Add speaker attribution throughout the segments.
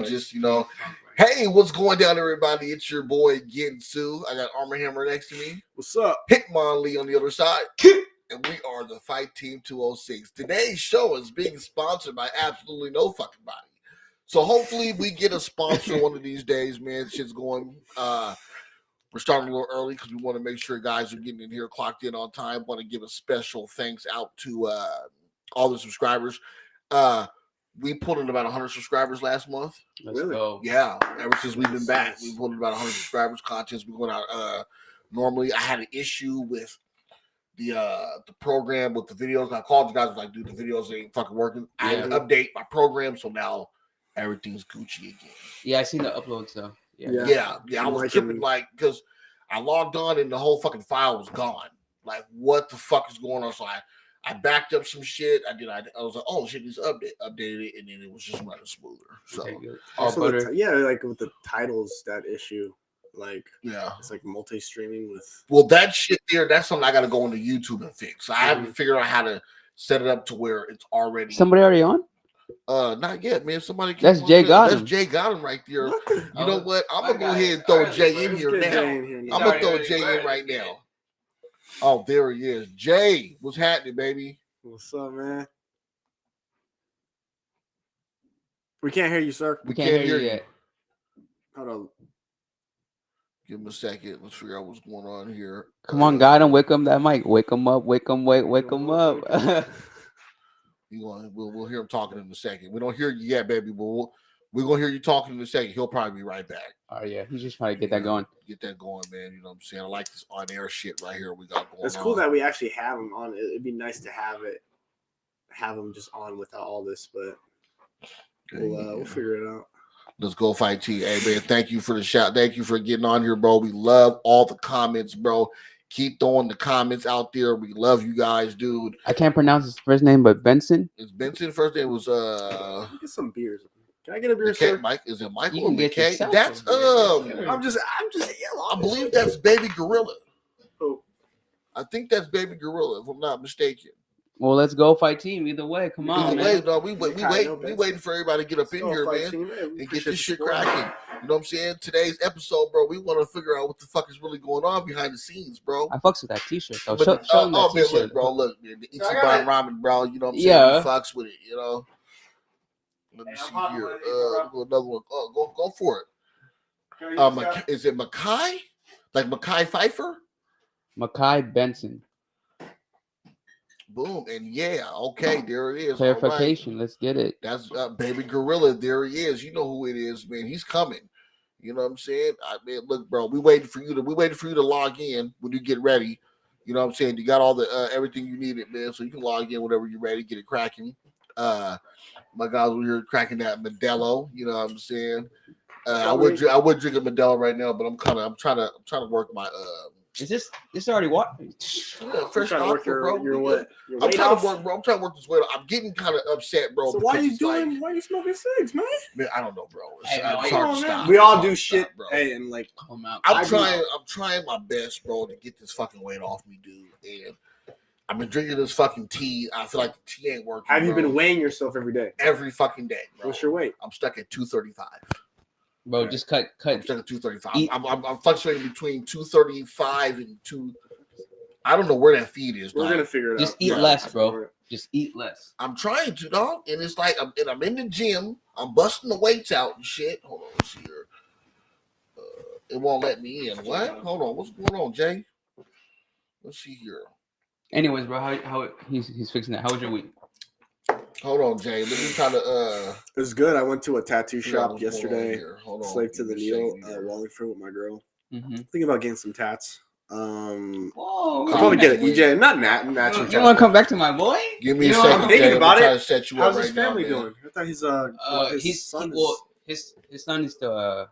Speaker 1: Just hey, what's going down, everybody? It's your boy Ginsu. I got Armor Hammer next to me.
Speaker 2: What's up?
Speaker 1: Hitmonlee on the other side. And we are the Fight Team 206. Today's show is being sponsored by absolutely no fucking body. So hopefully we get a sponsor one of these days, man. Shit's going. We're starting a little early because we want to make sure guys are getting in here, clocked in on time. Want to give a special thanks out to all the subscribers. We pulled in about 100 subscribers last month.
Speaker 2: Let's go.
Speaker 1: Yeah, ever since we've been back, we pulled in about 100 subscribers. Content's been going out. Normally, I had an issue with the program with the videos. I called the guys, like, dude, the videos ain't fucking working. I had to update my program, so now everything's Gucci again.
Speaker 3: Yeah, I seen the uploads though.
Speaker 1: Yeah. I was tripping, like, because I logged on and the whole fucking file was gone. Like, what the fuck is going on? So I backed up some shit. I was like, oh shit, just updated it, and then it was just running smoother. So
Speaker 2: like with the titles, that issue, like it's like multi-streaming with.
Speaker 1: Well, that shit there, that's something I got to go into YouTube and fix. I haven't figured out how to set it up to where it's already.
Speaker 3: Somebody already on?
Speaker 1: Not yet, man. Somebody.
Speaker 3: That's J-Gottem.
Speaker 1: That's J-Gottem right there. You know what? I'm gonna go ahead and throw Jay in here now. I'm gonna throw Jay in right now. Oh, there he is. Jay, what's happening, baby?
Speaker 2: What's up, man? We can't hear you, sir.
Speaker 3: We can't hear you yet.
Speaker 2: Hold on.
Speaker 1: Give him a second. Let's figure out what's going on here.
Speaker 3: Come on, Gottem, wake him that mic. Wake him up. Wake him up.
Speaker 1: We'll hear him talking in a second. We don't hear you yet, baby, but we're going to hear you talking in a second. He'll probably be right back.
Speaker 3: Oh, yeah. He's just trying to get that going.
Speaker 1: Get that going, man. You know what I'm saying? I like this on-air shit right here we got going on.
Speaker 2: It's cool that we actually have him on. It'd be nice to have him just on without all this, but we'll figure it out.
Speaker 1: Let's go Fight T. Hey, man, thank you for the shout. Thank you for getting on here, bro. We love all the comments, bro. Keep throwing the comments out there. We love you guys, dude.
Speaker 3: I can't pronounce his first name, but Benson.
Speaker 1: It's Benson. First name was
Speaker 2: Get some beers. Can I get a beer, sir?
Speaker 1: Mike, is it Michael?
Speaker 3: You can get yourself
Speaker 1: that's
Speaker 2: I'm just yellow.
Speaker 1: I believe that's Baby Gorilla.
Speaker 2: Oh.
Speaker 1: I think that's Baby Gorilla, if I'm not mistaken.
Speaker 3: Well, let's go Fight Team. Either way, come on, man.
Speaker 1: We waiting for everybody to get up in here, man, and get this shit cracking. You know what I'm saying? Today's episode, bro, we want to figure out what the fuck is really going on behind the scenes, bro.
Speaker 3: I fucks with that t-shirt, though.
Speaker 1: Show them that t-shirt. Look, bro, look, man, the Ichiban ramen, bro. You know what I'm saying? He fucks with it, you know. Let me see here. Another one. Oh, go for it. Is it Mackay? Like Mackay Pfeiffer?
Speaker 3: Mackay Benson.
Speaker 1: Boom. And okay, there it is.
Speaker 3: Clarification. Right. Let's get it.
Speaker 1: That's Baby Gorilla. There he is. You know who it is, man. He's coming. You know what I'm saying? Look, bro, we waiting for you to log in when you get ready. You know what I'm saying? You got all the everything you needed, man. So you can log in whenever you're ready, get it cracking. My guys were here cracking that Modelo. You know what I'm saying? I would drink a Modelo right now, but I'm trying to work my
Speaker 3: Is this already what?
Speaker 1: Yeah, fresh off, bro. I'm trying to work this weight off. I'm getting kind of upset, bro.
Speaker 2: So why are you smoking cigs, man?
Speaker 1: Man, I don't know, bro.
Speaker 3: Hey,
Speaker 1: it's hard to stop.
Speaker 2: We all do shit, bro. Hey, and like,
Speaker 1: I'm trying my best, bro, to get this fucking weight off me, dude. And I've been drinking this fucking tea. I feel like the tea ain't working.
Speaker 2: Have you been weighing yourself every day?
Speaker 1: Every fucking day, bro.
Speaker 2: What's your weight?
Speaker 1: I'm stuck at 235.
Speaker 3: Bro, just cut.
Speaker 1: I'm stuck at 235. I'm fluctuating between 235 and 2. I don't know where that feed is.
Speaker 2: We're gonna figure it out.
Speaker 3: Just eat less, bro. Just eat less.
Speaker 1: I'm trying to, dog. And it's like I'm in the gym. I'm busting the weights out and shit. Hold on, let's see here. It won't let me in. What? Hold on. What's going on, Jay? Let's see here.
Speaker 3: Anyways, bro, how he's fixing that. How was your week?
Speaker 1: Hold on, Jay. Let me try to.
Speaker 2: It's good. I went to a tattoo shop yesterday.
Speaker 1: Hold on.
Speaker 2: Slave to the needle, Wallingford with my girl. Thinking about getting some tats.
Speaker 3: Whoa!
Speaker 2: I'll probably get it. EJ, not matching.
Speaker 3: You want to come back to my boy?
Speaker 1: Give me a second.
Speaker 2: I'm thinking about it.
Speaker 1: How's
Speaker 2: his family doing? I thought his son
Speaker 3: is the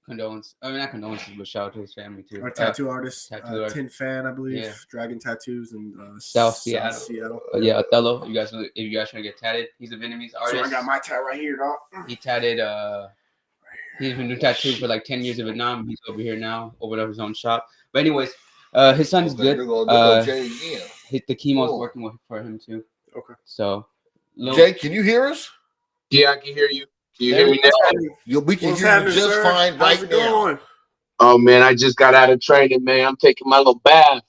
Speaker 3: condolence. I mean, not condolences, but shout out to his family too.
Speaker 2: Our tattoo artist, Tin Fan, I believe. Yeah. Dragon Tattoos in
Speaker 3: South Seattle. Yeah, Othello. If you guys trying to get tatted, he's a Vietnamese artist.
Speaker 2: So I got my tat right here, dog.
Speaker 3: He tatted. He's been doing tattoos for like 10 years in Vietnam. He's over here now, opened up his own shop. But anyways, his son is good. The chemo is working for him too.
Speaker 2: Okay.
Speaker 3: So,
Speaker 1: Jay, can you hear us?
Speaker 4: Yeah, I can hear you. Can you hear me now?
Speaker 1: We can hear you just fine right now.
Speaker 4: Oh man, I just got out of training, man. I'm taking my little bath.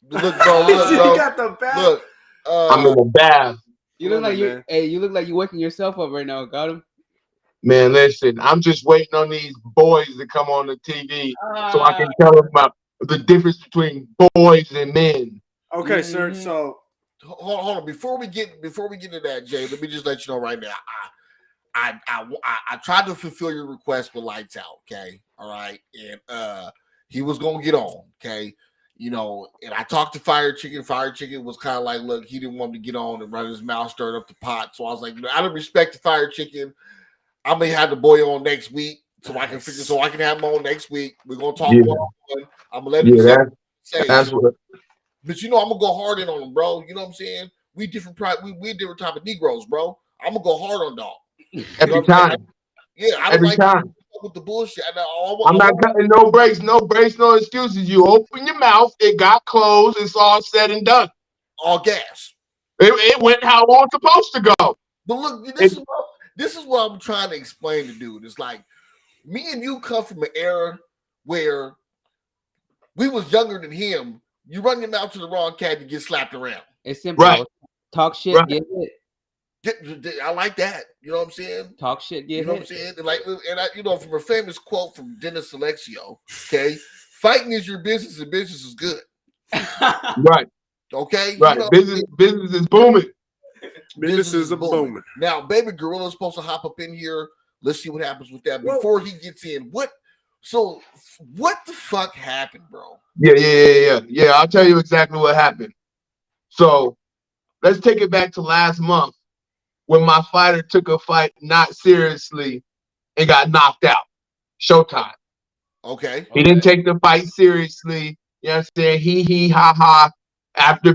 Speaker 1: Look, bro. You
Speaker 2: got the bath.
Speaker 1: Look,
Speaker 4: I'm in the bath.
Speaker 3: You look like you. Hey, you look like you're waking yourself up right now. Got him.
Speaker 4: Man, listen, I'm just waiting on these boys to come on the TV so I can tell them about the difference between boys and men.
Speaker 2: Okay, sir. So
Speaker 1: hold on. Before we get into that, Jay, let me just let you know right now. I tried to fulfill your request with Lights Out. Okay, all right, and he was gonna get on. Okay. And I talked to Firechicken. Firechicken was kind of like, look, he didn't want me to get on and run his mouth, stirred up the pot. So I was like, out of respect to Firechicken, I may have the boy on next week so I can figure, so I can have him on next week. We're gonna talk one-on-one. I'm gonna let him say. That's what. But I'm gonna go hard in on him, bro. You know what I'm saying? We different type of Negroes, bro. I'm gonna go hard on dog.
Speaker 4: Every time.
Speaker 1: I don't like time. With the bullshit.
Speaker 4: I'm not cutting no breaks, no excuses. You open your mouth, it got closed, it's all said and done.
Speaker 1: All gas.
Speaker 4: It went how it was supposed to go.
Speaker 1: But look, this is what I'm trying to explain to dude. It's like me and you come from an era where we was younger than him. You run your mouth to the wrong cat to get slapped around.
Speaker 3: It's simple. Right. Talk shit, get it.
Speaker 1: I like that. You know what I'm saying?
Speaker 3: Talk shit, get
Speaker 1: You know what I'm saying? And from a famous quote from Dennis Alexio, okay? Fighting is your business and business is good.
Speaker 4: Right.
Speaker 1: Okay?
Speaker 4: Right. Business is booming.
Speaker 2: Business is booming.
Speaker 1: Now, Baby Gorilla's supposed to hop up in here. Let's see what happens with that. Before he gets in, what the fuck happened, bro?
Speaker 4: Yeah. I'll tell you exactly what happened. So let's take it back to last month when my fighter took a fight not seriously and got knocked out. Showtime.
Speaker 1: Okay.
Speaker 4: He didn't take the fight seriously. You know what I'm saying? He, ha, ha.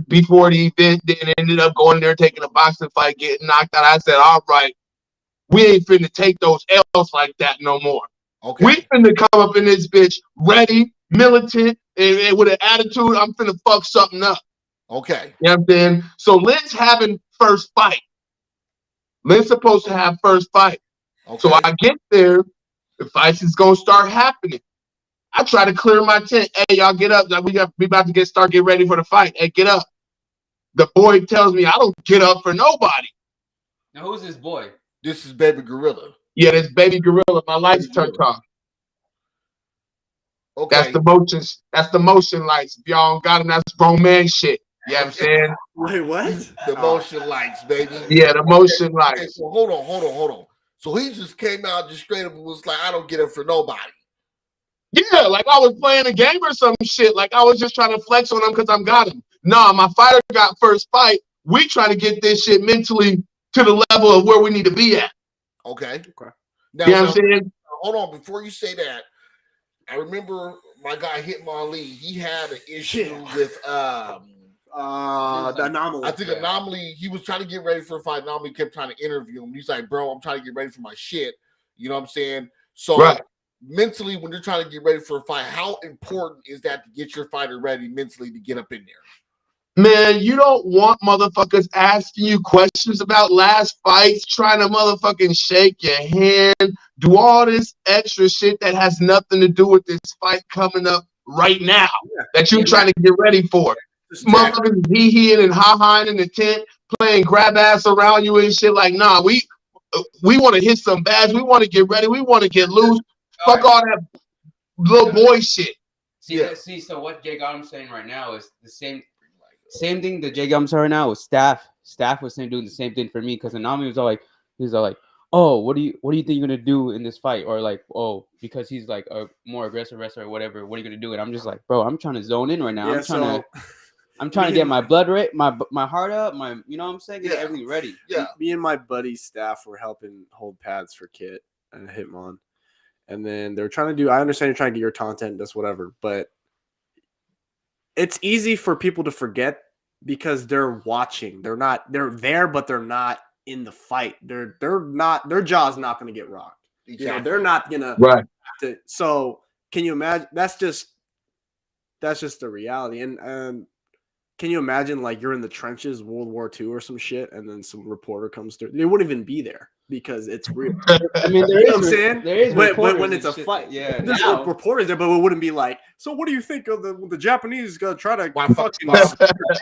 Speaker 4: Before the event, then ended up going there, taking a boxing fight, getting knocked out. I said, all right, we ain't finna take those L's like that no more.
Speaker 1: Okay.
Speaker 4: We finna come up in this bitch ready, militant, and with an attitude, I'm finna fuck something up.
Speaker 1: Okay.
Speaker 4: You know what I'm saying? So Lynn's having first fight. Lynn's supposed to have first fight. Okay. So I get there, the fights is gonna start happening. I try to clear my tent. Hey, y'all get up. We about to get ready for the fight. Hey, get up. The boy tells me I don't get up for nobody.
Speaker 3: Now who's this boy?
Speaker 1: This is Baby Gorilla.
Speaker 4: Yeah, this Baby Gorilla. My lights turned off. Okay. That's the motion lights. If y'all don't got them, that's grown man shit. You know what I'm saying?
Speaker 2: Wait, what?
Speaker 1: The motion lights, baby.
Speaker 4: Yeah, the motion lights.
Speaker 1: Okay, so hold on. So he just came out just straight up and was like, I don't get up for nobody.
Speaker 4: Yeah, like I was playing a game or some shit. Like I was just trying to flex on him because I'm got him. Nah, my fighter got first fight. We trying to get this shit mentally to the level of where we need to be at.
Speaker 1: Okay.
Speaker 4: Now, you know what I'm saying?
Speaker 1: Hold on. Before you say that, I remember my guy Hitman Lee. He had an issue with
Speaker 2: the Anomaly.
Speaker 1: I think Anomaly. He was trying to get ready for a fight. Anomaly kept trying to interview him. He's like, bro, I'm trying to get ready for my shit. You know what I'm saying? So mentally, when you're trying to get ready for a fight, how important is that to get your fighter ready mentally to get up in there?
Speaker 4: Man, you don't want motherfuckers asking you questions about last fights, trying to motherfucking shake your hand, do all this extra shit that has nothing to do with this fight coming up right now that you're trying to get ready for. Motherfuckers hee-heeing and ha-haing in the tent, playing grab ass around you and shit like, nah, we want to hit some bags. We want to get ready. We want to get loose. Fuck all that little boy shit.
Speaker 3: See, so what J-Gottem's saying right now is the same thing that J-Gottem's saying right now is Staff was doing the same thing for me because Anami was all like, oh, what do you think you're gonna do in this fight? Or like, oh, because he's like a more aggressive wrestler or whatever, what are you gonna do? And I'm just like, bro, I'm trying to zone in right now. I'm trying to get my blood rate, my heart up, you know what I'm saying? Get everything ready.
Speaker 2: Yeah. Me and my buddy's staff were helping hold pads for Kit and Hitmon. And then they're trying to do, I understand you're trying to get your content, just whatever, but it's easy for people to forget because they're watching. They're there, but they're not in the fight. They're not, their jaw's not going to get rocked. Exactly. You know, they're not going to. So can you imagine? That's just the reality. And can you imagine like you're in the trenches, World War II or some shit, and then some reporter comes through? They wouldn't even be there. because it's real.
Speaker 3: I mean,
Speaker 2: You know what I'm saying?
Speaker 3: there is
Speaker 2: But
Speaker 3: reporters
Speaker 2: when
Speaker 3: and
Speaker 2: it's a
Speaker 3: shit.
Speaker 2: fight,
Speaker 3: Yeah,
Speaker 2: there's
Speaker 3: now.
Speaker 2: reporters there, but it wouldn't be like, so what do you think of the Japanese gonna try to
Speaker 1: Why
Speaker 2: fucking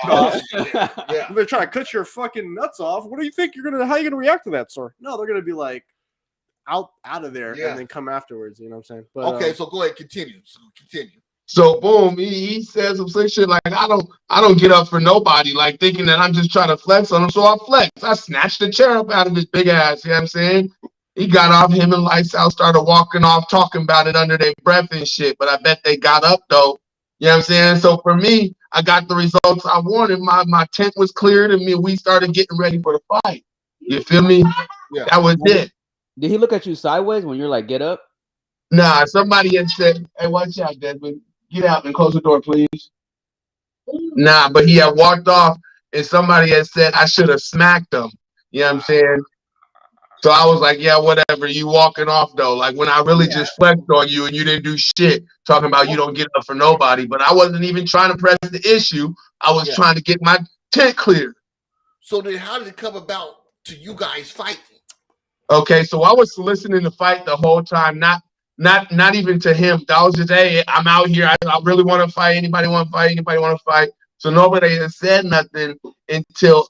Speaker 1: Oh, yeah.
Speaker 2: they're trying to cut your fucking nuts off? What do you think how you gonna react to that, sir? No, they're gonna be like out of there
Speaker 1: Yeah.
Speaker 2: and then come afterwards. You know what I'm saying? But,
Speaker 1: Okay, so go ahead, continue.
Speaker 4: So boom, he says some slick shit like I don't get up for nobody, like thinking that I'm just trying to flex on him. So I flex. I snatched the chair up out of his big ass. You know what I'm saying? He got off, him and Lights Out started walking off, talking about it under their breath and shit. But I bet they got up though. You know what I'm saying? So for me, I got the results I wanted. My tent was cleared and we started getting ready for the fight. You feel me?
Speaker 1: Yeah.
Speaker 4: That was it.
Speaker 3: Did he look at you sideways when you're like, get up?
Speaker 4: Nah, somebody had said, hey, watch out, Desmond. Get out and close the door, please. Nah, but he had walked off and somebody had said I should have smacked him. You know what I'm saying? So I was like, yeah, whatever. You walking off though. Like when I really just flexed on you and you didn't do shit, talking about you don't get up for nobody. But I wasn't even trying to press the issue. I was trying to get my tent clear.
Speaker 1: So then how did it come about to you guys fighting?
Speaker 4: Okay, so I was soliciting the fight the whole time, not even to him. I was just, hey, I'm out here. I really want to fight. Anybody want to fight? Anybody want to fight? So nobody had said nothing until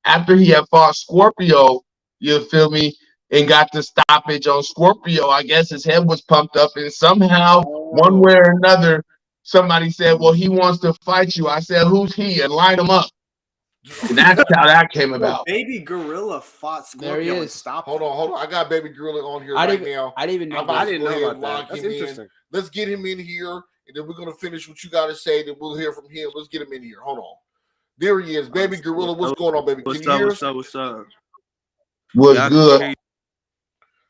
Speaker 4: after he had fought Scorpio, you feel me, and got the stoppage on Scorpio. I guess his head was pumped up, and somehow, one way or another, somebody said, well, he wants to fight you. I said, who's he? And line him up. And that's how that came about.
Speaker 2: Baby Gorilla fought Scorpio and stopped.
Speaker 1: Hold on. I got Baby Gorilla on here right now.
Speaker 3: I didn't even know.
Speaker 2: I didn't know about that. That's interesting.
Speaker 1: Let's get him in here, and then we're gonna finish what you got to say. Then we'll hear from him. Let's get him in here. Hold on. There he is, Baby Gorilla. What's going on, baby?
Speaker 5: What's
Speaker 1: Can you hear us?
Speaker 5: What's up?
Speaker 4: Was good.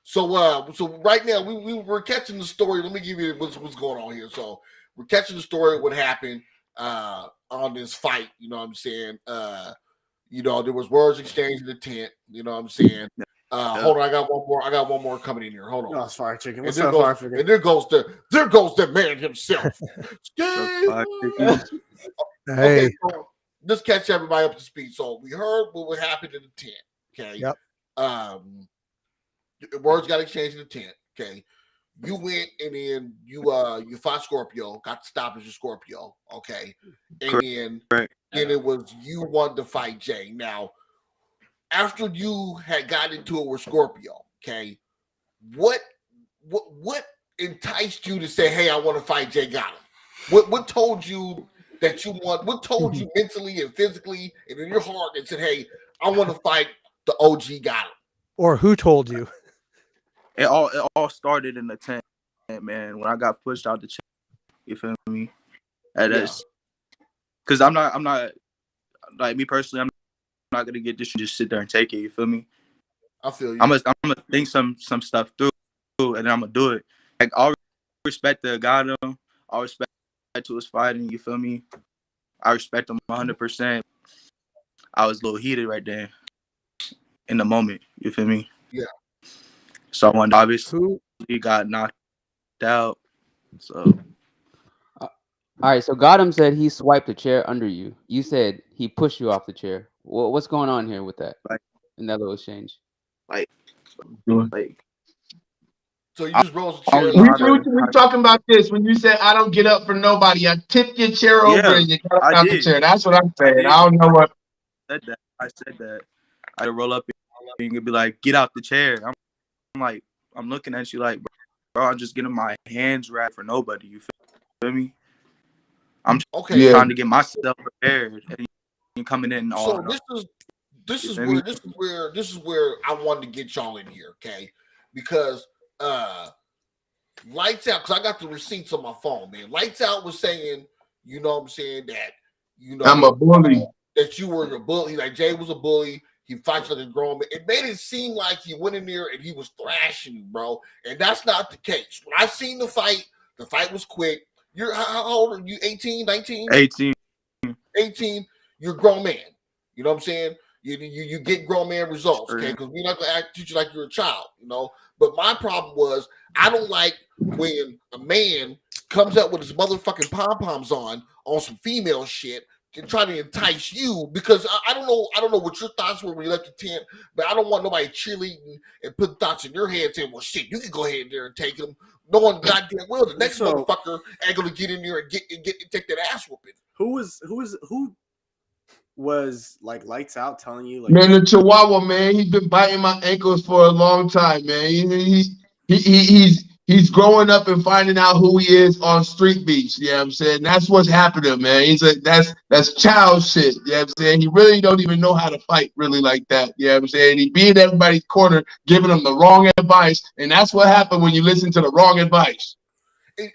Speaker 1: So right now we're catching the story. Let me give you what's going on here. So we're catching the story of what happened on this fight. You know what I'm saying? There was words exchanged in the tent. You know what I'm saying? Hold on, I got one more coming in here. Hold on.
Speaker 2: Oh, it's Firechicken.
Speaker 1: What's up, Firechicken? And there goes the man himself. Okay, so let's catch everybody up to speed. So we heard what happened in the tent. Okay.
Speaker 6: Yep.
Speaker 1: Words got exchanged in the tent. Okay. You went and then you fought Scorpio, got the stoppage of Scorpio. Okay. And then it was you wanted to fight Jay. Now, after you had got into it with Scorpio, okay, what enticed you to say, hey, I want to fight J-Gottem? What told you that you want? What told you mentally and physically and in your heart and said, hey, I want to fight the OG Gottem?
Speaker 6: Or who told you?
Speaker 5: It all started in the tent, man. When I got pushed out the tent, you feel me? That's because I'm not like me personally. I'm not gonna get this and just sit there and take it. You feel me?
Speaker 1: I feel you.
Speaker 5: I'm gonna think some stuff through, and then I'm gonna do it. Like I'll respect the Gottem. I'll respect to his fighting. You feel me? I respect him 100%. I was a little heated right there in the moment. You feel me?
Speaker 1: Yeah.
Speaker 5: So I wanted, obviously he got knocked out. So
Speaker 3: All right. So Gottem said he swiped a chair under you. You said he pushed you off the chair. What's going on here with that? In that little exchange?
Speaker 5: Like.
Speaker 1: So you just rose the chair.
Speaker 4: We talking about this when you said I don't get up for nobody. I tipped your chair over and you got up out the chair. That's what I'm saying. I don't know what.
Speaker 5: I said that. I roll up and you'd be like, get out the chair. I'm like, I'm looking at you like, bro, I'm just getting my hands wrapped for nobody. You feel me? I'm trying to get myself prepared and you coming in all.
Speaker 1: So this is where I wanted to get y'all in here, okay? Because Lights Out, because I got the receipts on my phone, man. Lights Out was saying, you know what I'm saying, that
Speaker 4: I'm a bully.
Speaker 1: That you were a bully, like Jay was a bully. He fights like a grown man. It made it seem like he went in there and he was thrashing you, bro. And that's not the case. When I seen the fight was quick. You're how old are you? 18, 19?
Speaker 5: 18.
Speaker 1: 18. You're a grown man. You know what I'm saying? You get grown man results, okay? Because we're not gonna teach you like you're a child, you know. But my problem was I don't like when a man comes up with his motherfucking pom-poms on some female shit, trying to entice you because I don't know what your thoughts were when you left the tent, but I don't want nobody cheerleading and putting thoughts in your head saying, well, shit, you can go ahead there and take him. Knowing goddamn well the next motherfucker ain't gonna get in there and take that ass whooping.
Speaker 2: Who was like lights out telling you like
Speaker 4: Man, the Chihuahua, man, he's been biting my ankles for a long time, man. He's growing up and finding out who he is on street beats. You know what I'm saying? That's what's happening, man. He's like that's child shit. You know what I'm saying? He really don't even know how to fight really like that. You know what I'm saying? He be in everybody's corner giving them the wrong advice, and that's what happened when you listen to the wrong advice.
Speaker 1: And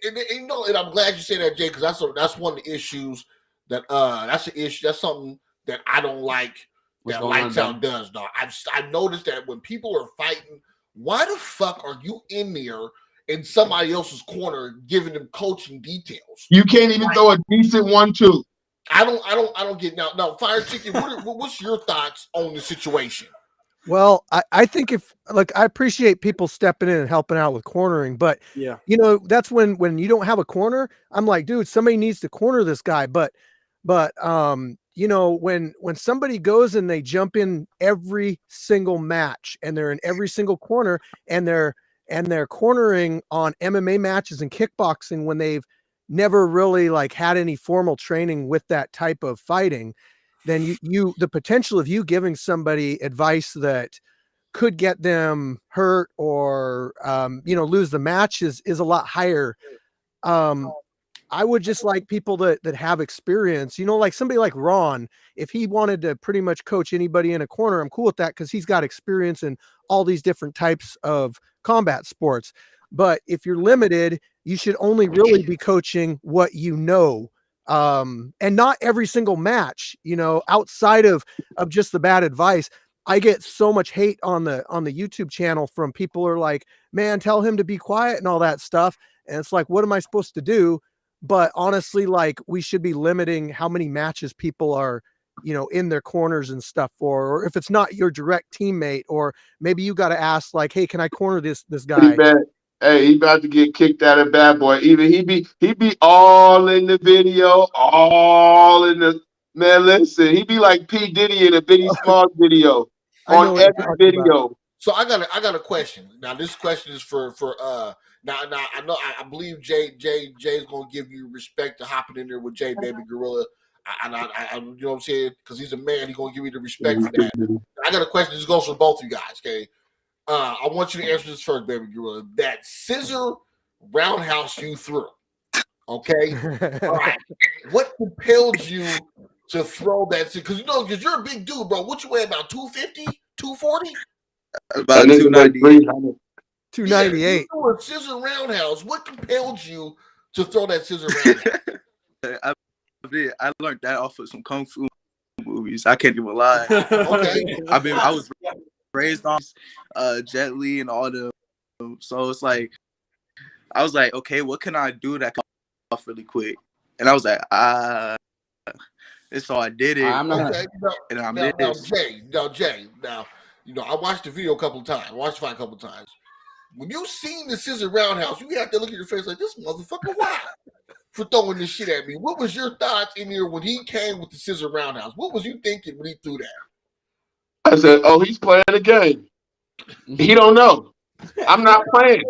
Speaker 1: I'm glad you say that, Jay, because that's one of the issues that that's an issue. That's something that I don't like that Lights Out does, dog. I've noticed that when people are fighting, why the fuck are you in there in somebody else's corner giving them coaching details?
Speaker 4: You can't even throw a decent 1-2.
Speaker 1: I don't get now. Firechicken, what's your thoughts on the situation?
Speaker 6: Well, I think I appreciate people stepping in and helping out with cornering, but
Speaker 2: yeah,
Speaker 6: that's when you don't have a corner, I'm like, dude, somebody needs to corner this guy. But when somebody goes and they jump in every single match and they're in every single corner and they're cornering on MMA matches and kickboxing when they've never really like had any formal training with that type of fighting, then the potential of you giving somebody advice that could get them hurt or lose the match is a lot higher. I would just like people that have experience, like somebody like Ron, if he wanted to pretty much coach anybody in a corner, I'm cool with that because he's got experience in all these different types of combat sports. But if you're limited, you should only really be coaching what you know. And not every single match, outside of just the bad advice. I get so much hate on the YouTube channel from people who are like, man, tell him to be quiet and all that stuff. And it's like, what am I supposed to do? But honestly, like we should be limiting how many matches people are, in their corners and stuff for, or if it's not your direct teammate, or maybe you got to ask like, hey, can I corner this guy?
Speaker 4: Hey, he about to get kicked out of Bad Boy. Even he be all in the video, all in the man. Listen, he be like P Diddy in a Biggie Smalls video on every video.
Speaker 1: So I got a question. Now this question is for now I believe Jay's gonna give you respect to hopping in there with Jay Baby Gorilla. I you know what I'm saying? Because he's a man, he's gonna give you the respect for that. I got a question. This goes for both you guys, okay? I want you to answer this first, Baby Gorilla. That scissor roundhouse you threw, okay? All right. What compelled you to throw that? Because because you're a big dude, bro. What you weigh, about 250, 240?
Speaker 5: About 298.
Speaker 6: 298.
Speaker 1: Yeah, you threw a scissor roundhouse. What compelled you to throw that scissor roundhouse?
Speaker 5: I learned that off of some kung fu movies. I can't even lie.
Speaker 1: Okay.
Speaker 5: I was raised on Jet Li and all them. So it's like, I was like, okay, what can I do that can off really quick? And I was like, and so I did it.
Speaker 1: Okay.
Speaker 5: And I'm
Speaker 1: now, Jay, I watched the video a couple of times. Watched the fight a couple of times. When you seen the scissor roundhouse, you have to look at your face like, this motherfucker, why? For throwing this shit at me. What was your thoughts in here when he came with the scissor roundhouse? What was you thinking when he threw that?
Speaker 4: I said, oh, he's playing a game. He don't know. I'm not playing.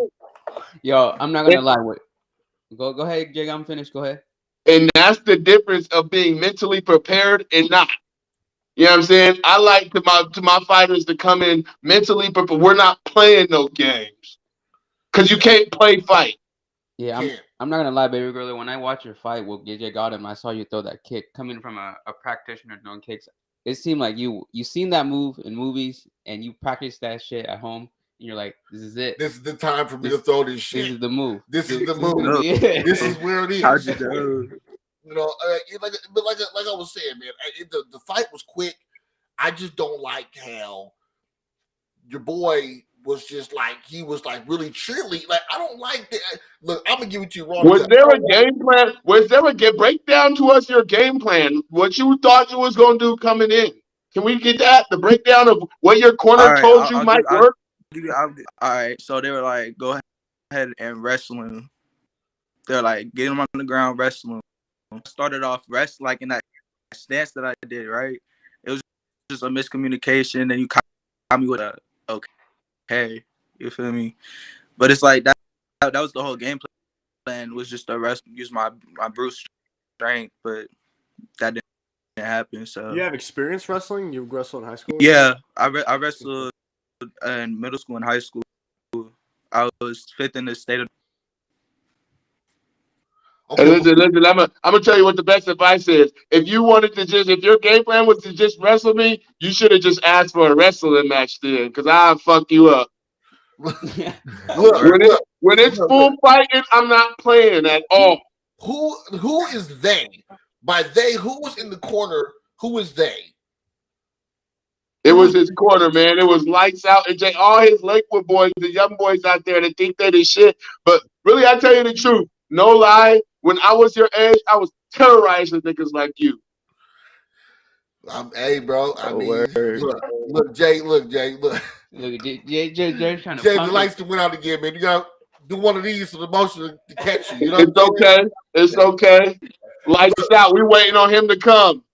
Speaker 3: Yo, I'm not gonna lie. Go ahead, Jay. I'm finished. Go ahead.
Speaker 4: And that's the difference of being mentally prepared and not. You know what I'm saying? I like to my fighters to come in mentally prepared. We're not playing no games because you can't play fight.
Speaker 3: Yeah, I'm not gonna lie, Baby Girl. When I watched your fight with J-Gottem, I saw you throw that kick coming from a practitioner throwing kicks. It seemed like you seen that move in movies and you practiced that shit at home. And you're like, this is it.
Speaker 1: This is the time for me to throw this shit.
Speaker 3: This is the move.
Speaker 1: This is the move.
Speaker 3: Yeah.
Speaker 1: This is where it is.
Speaker 5: How'd you do?
Speaker 1: Like I was saying, man, the fight was quick. I just don't like how your boy was just like, he was like really cheerleading. Like, I don't like that. Look, I'm gonna give it to you wrong.
Speaker 4: Was there a game plan? Was there a break down to us your game plan? What you thought you was gonna do coming in? Can we get that? The breakdown of what your corner told you might work?
Speaker 5: All right, so they were like, go ahead and wrestle him. They're like, get him on the ground, wrestle him. Started off like in that stance that I did, right? It was just a miscommunication, and you caught me with a okay, you feel me? But it's like that was the whole game plan, was just to use my brute strength, but that didn't happen. So
Speaker 2: You have experience wrestling? You wrestled in high school?
Speaker 5: yeah, I wrestled in middle school and high school. I was 5th in the state of.
Speaker 4: And listen, I'm gonna tell you what the best advice is. If your game plan was to just wrestle me, you should have just asked for a wrestling match then, because I'll fuck you up.
Speaker 1: Look,
Speaker 4: When it's full fighting, I'm not playing at all.
Speaker 1: who is they? By they, who was in the corner? Who is they?
Speaker 4: It was his corner, man. It was lights out. And all his Lakewood boys, the young boys out there that think they shit. But really, I tell you the truth. No lie. When I was your age, I was terrorizing niggas like you.
Speaker 1: Hey, bro. I mean,
Speaker 2: word.
Speaker 1: look, Jay. Look.
Speaker 3: Look, Jay's trying to
Speaker 1: Jay, the
Speaker 3: punk
Speaker 1: lights went out again, man. You got to do one of these for the motion to catch you. You know
Speaker 4: It's okay. It's okay. Lights out. We waiting on him to come.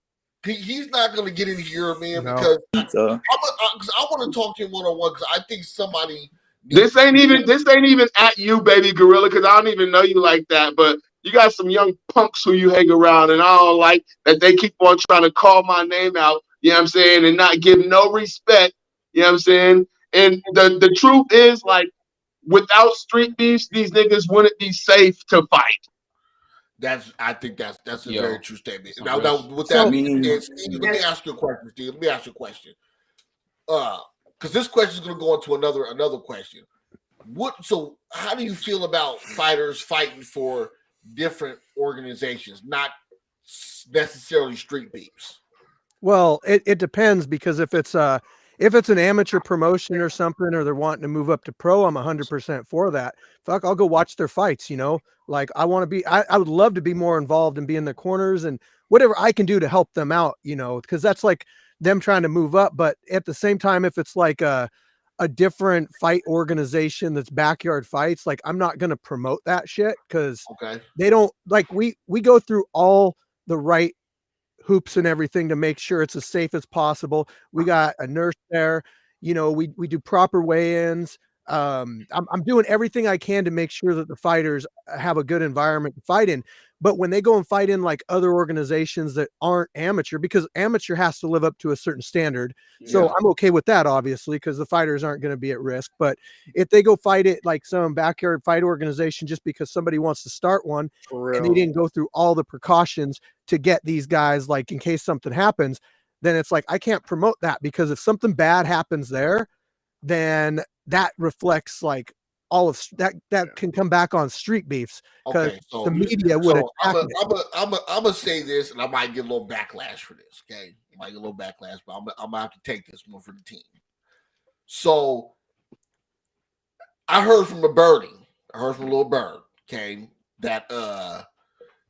Speaker 1: He's not going to get in here, man,
Speaker 6: No.
Speaker 1: because
Speaker 5: So
Speaker 1: I want to talk to him one-on-one because I think somebody.
Speaker 4: This ain't even at you, baby gorilla, because I don't even know you like that. But you got some young punks who you hang around, and I don't like that they keep on trying to call my name out, you know what I'm saying, and not give no respect, you know what I'm saying? And the truth is, like, without street beefs, these niggas wouldn't be safe to fight.
Speaker 1: I think that's a
Speaker 3: Yo.
Speaker 1: very true statement.
Speaker 3: Some
Speaker 1: Now,
Speaker 3: real-
Speaker 1: with that
Speaker 5: I
Speaker 1: being
Speaker 5: mean-
Speaker 1: said, Steve, let me ask you a question, Steve. Let me ask you a question. Because this question is going to go into another question. So how do you feel about fighters fighting for different organizations, not necessarily street beefs?
Speaker 6: Well, it depends, because if it's an amateur promotion or something, or they're wanting to move up to pro, I'm 100% for that. Fuck, I'll go watch their fights. Like, I would love to be more involved and be in the corners and whatever I can do to help them out. Because that's like them trying to move up. But at the same time, if it's like a different fight organization that's backyard fights, like, I'm not gonna promote that shit, because
Speaker 1: Okay.
Speaker 6: they don't, like, we go through all the right hoops and everything to make sure it's as safe as possible. We got a nurse there, we do proper weigh-ins. I'm doing everything I can to make sure that the fighters have a good environment to fight in. But when they go and fight in like other organizations that aren't amateur, because amateur has to live up to a certain standard. So
Speaker 1: Yeah.
Speaker 6: I'm okay with that, obviously, because the fighters aren't going to be at risk. But if they go fight it like some backyard fight organization just because somebody wants to start one,
Speaker 2: For
Speaker 6: and they
Speaker 2: real.
Speaker 6: didn't go through all the precautions to get these guys, like, in case something happens, then it's like, I can't promote that, because if something bad happens there, then that reflects like all of that can come back on street beefs, because
Speaker 1: Okay. So
Speaker 6: the media would
Speaker 1: so
Speaker 6: attack it.
Speaker 1: I'm gonna say this, and I might get a little backlash for this. Okay, I might get a little backlash, but I'm gonna have to take this one for the team. So I heard from a birdie. I heard from a little bird. Okay, that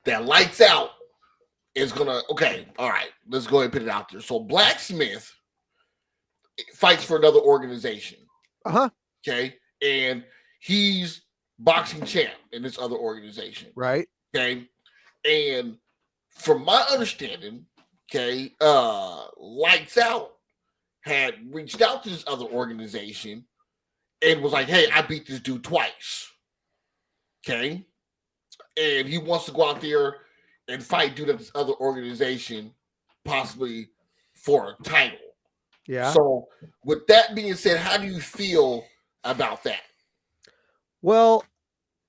Speaker 1: lights out is gonna. Okay, all right. Let's go ahead and put it out there. So Blacksmith fights for another organization.
Speaker 6: Uh-huh.
Speaker 1: Okay, and he's boxing champ in this other organization.
Speaker 6: Right.
Speaker 1: Okay, and from my understanding, okay, Lights Out had reached out to this other organization and was like, "Hey, I beat this dude twice." Okay, and he wants to go out there and fight dude at this other organization, possibly for a title.
Speaker 6: Yeah.
Speaker 1: So, with that being said, how do you feel about that?
Speaker 6: Well,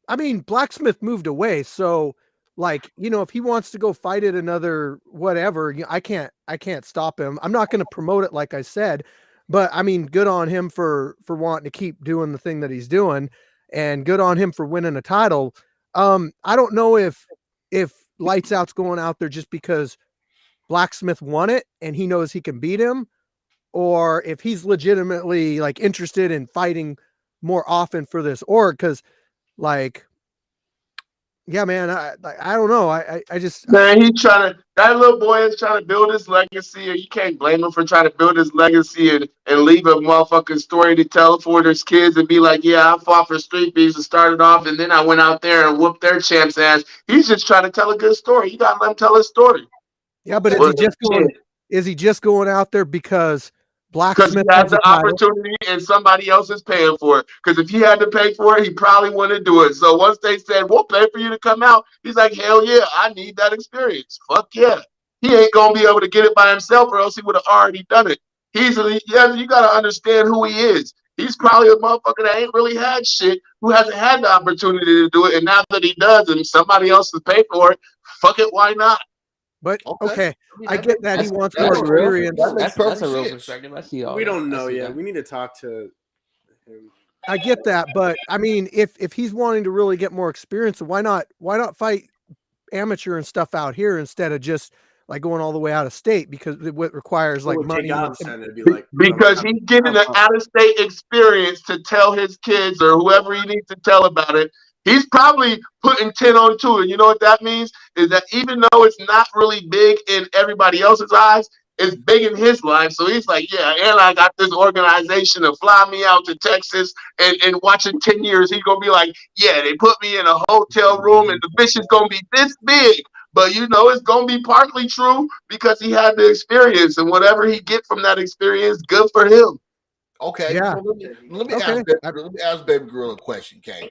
Speaker 6: I mean, Blacksmith moved away, so, like, if he wants to go fight at another whatever, I can't stop him. I'm not going to promote it, like I said, but I mean, good on him for wanting to keep doing the thing that he's doing, and good on him for winning a title. I don't know if Lights Out's going out there just because Blacksmith won it and he knows he can beat him, or if he's legitimately like interested in fighting more often for this org. Because, like, yeah, man, I don't know. I just,
Speaker 4: Man, that little boy is trying to build his legacy, and you can't blame him for trying to build his legacy and leave a motherfucking story to tell for his kids and be like, yeah, I fought for street beefs and started off, and then I went out there and whooped their champ's ass. He's just trying to tell a good story. You gotta let him tell his story.
Speaker 6: Yeah, but
Speaker 4: Well,
Speaker 6: is he just going out there because
Speaker 4: because he
Speaker 6: Blacksmith
Speaker 4: has
Speaker 6: has
Speaker 4: the
Speaker 6: the title?
Speaker 4: opportunity and somebody else is paying for it. Because if he had to pay for it, he probably wouldn't do it. So once they said, we'll pay for you to come out, he's like, hell yeah, I need that experience. Fuck yeah. He ain't going to be able to get it by himself or else he would have already done it. Yeah, you got to understand who he is. He's probably a motherfucker that ain't really had shit, who hasn't had the opportunity to do it. And now that he does and somebody else to pay for it, fuck it, why not?
Speaker 6: But okay, I
Speaker 1: that
Speaker 6: get that he
Speaker 1: makes-
Speaker 6: wants
Speaker 1: that's
Speaker 6: more
Speaker 1: a real-
Speaker 6: experience.
Speaker 1: that makes
Speaker 3: That's
Speaker 1: perfect
Speaker 3: a real
Speaker 1: sense.
Speaker 3: perspective. I see all
Speaker 2: We
Speaker 3: that.
Speaker 2: don't
Speaker 3: I
Speaker 2: know
Speaker 3: see
Speaker 2: yet.
Speaker 3: that.
Speaker 2: We need to talk to him.
Speaker 6: I get that, but I mean, if he's wanting to really get more experience, why not fight amateur and stuff out here instead of just like going all the way out of state, because it requires like
Speaker 2: What
Speaker 6: money.
Speaker 2: J-Gottem said, it'd be like
Speaker 4: Because he's getting an out-of-state experience to tell his kids or whoever he needs to tell about it. He's probably putting 10 on 2. And you know what that means? Is that even though it's not really big in everybody else's eyes, it's big in his life. So he's like, yeah, and I got this organization to fly me out to Texas and watch in 10 years. He's going to be like, yeah, they put me in a hotel room and the bitch is going to be this big. But you know, it's gonna be partly true because he had the experience, and whatever he get from that experience, good for him.
Speaker 1: Okay,
Speaker 6: Yeah.
Speaker 1: so let me
Speaker 6: Okay.
Speaker 1: ask Baby Girl a question, okay?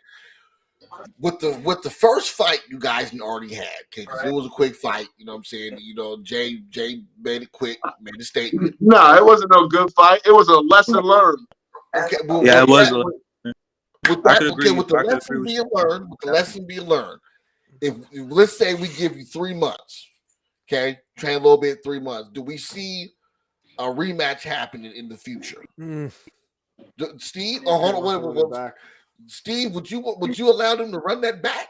Speaker 1: With the first fight you guys already had, okay, because it was a quick fight, you know what I'm saying? You know, Jay made it quick, made a statement.
Speaker 4: No, it wasn't no good fight. It was a lesson learned.
Speaker 1: Okay, well,
Speaker 5: Yeah, it was.
Speaker 1: with
Speaker 5: I
Speaker 1: that,
Speaker 5: could agree.
Speaker 1: with the
Speaker 5: I could
Speaker 1: lesson
Speaker 5: agree with
Speaker 1: being
Speaker 5: you.
Speaker 1: learned, if let's say we give you 3 months, okay, train a little bit, 3 months, do we see a rematch happening in the future?
Speaker 6: Mm.
Speaker 1: Steve, hold on, wait. Steve, would you allow them to run that back?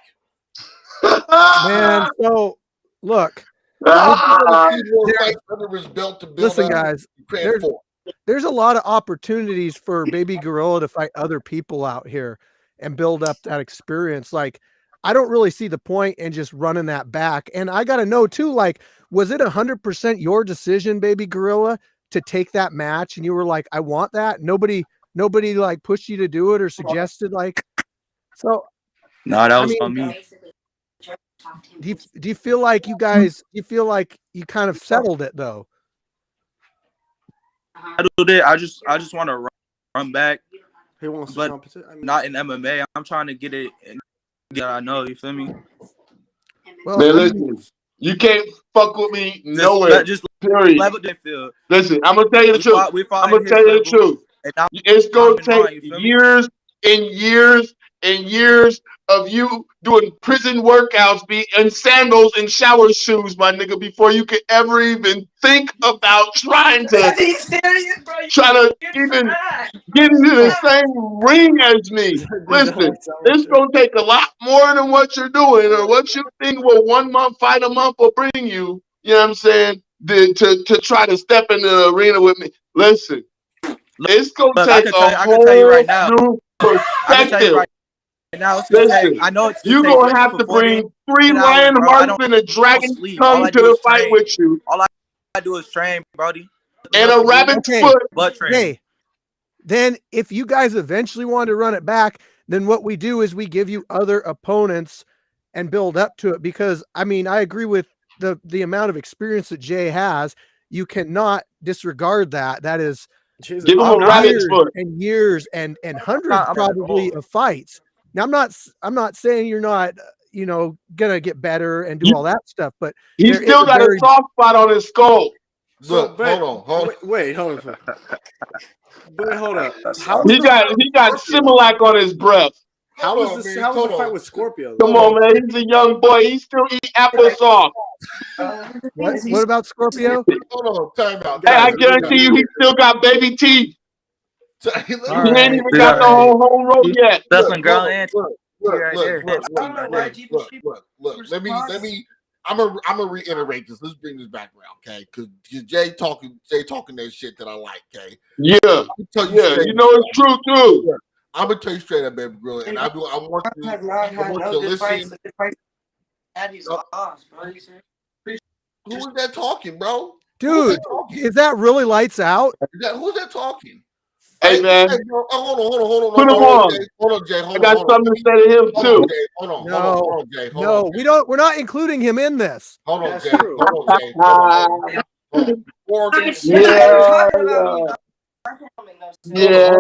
Speaker 6: Man, so look, listen, guys, there's a lot of opportunities for Baby Gorilla to fight other people out here and build up that experience. Like, I don't really see the point in just running that back. And I got to know too, like, was it 100% your decision, Baby Gorilla, to take that match? And you were like, I want that. Nobody like pushed you to do it or suggested, like, so.
Speaker 5: No, that was on me.
Speaker 6: Do you feel like you guys, you kind of settled it though?
Speaker 5: I do that. I just want to run back.
Speaker 2: He wants
Speaker 5: but
Speaker 2: competition. I mean,
Speaker 5: not in MMA. I'm trying to get it. Yeah, I know. You feel me?
Speaker 6: Well,
Speaker 4: man, listen, you can't fuck with me nowhere.
Speaker 5: Just
Speaker 4: period.
Speaker 5: level the field.
Speaker 4: Listen, I'm gonna tell you the truth. I'm gonna tell you the truth. It's gonna take years and years and years of you doing prison workouts, be in sandals and shower shoes, my nigga, before you could ever even think about trying to even get into the same ring as me. Listen, it's gonna take a lot more than what you're doing or what you think will 1 month fight a month will bring you. You know what I'm saying? To try to step in the arena with me. Listen, it's gonna take a whole new perspective. Listen,
Speaker 5: I know
Speaker 4: you're gonna have to bring 3 lion hearts and a dragon tongue to the fight with you.
Speaker 5: All I do is train, Brody.
Speaker 4: And a rabbit foot.
Speaker 6: Okay. Then if you guys eventually want to run it back, then what we do is we give you other opponents and build up to it. Because I mean, I agree with the amount of experience that Jay has. You cannot disregard that. That is
Speaker 4: give him a rabbit foot
Speaker 6: and years and hundreds probably of fights. Now I'm not saying you're not, gonna get better and do all that stuff, but
Speaker 4: he's still got a soft spot on his skull.
Speaker 1: Look, hold on.
Speaker 2: Wait, hold on. But hold up.
Speaker 4: He got Similac on his breath.
Speaker 2: How was the fight with Scorpio?
Speaker 4: Come on, man. He's a young boy. He still eat applesauce.
Speaker 6: What about Scorpio?
Speaker 1: Hold on, time out.
Speaker 4: Hey, I guarantee you, he still got baby teeth. He ain't even got the whole road yet.
Speaker 5: That's some girl and
Speaker 1: Look. Let me. I'm gonna reiterate this. Let's bring this back around, okay? Because Jay talking that shit that I like, okay?
Speaker 4: Yeah, you know it's true too.
Speaker 1: I'm gonna tell you straight up, Baby Girl, and I want you to listen. Who is that talking, bro?
Speaker 6: Dude, is that really lights out?
Speaker 1: Who's that talking?
Speaker 4: Hey, man.
Speaker 1: Hey, bro, hold
Speaker 4: Put him
Speaker 1: on,
Speaker 4: on.
Speaker 1: Jay. Hold on, Jay.
Speaker 4: I
Speaker 1: Hold
Speaker 4: got
Speaker 1: on.
Speaker 4: something to say to him,
Speaker 1: Hold
Speaker 4: too.
Speaker 1: on, Jay. Hold on, Jay.
Speaker 6: No, we don't. We're not including him in this.
Speaker 1: Hold on,
Speaker 2: That's
Speaker 1: Jay.
Speaker 2: true.
Speaker 1: Hold on, Jay. Hold on.
Speaker 4: Yeah.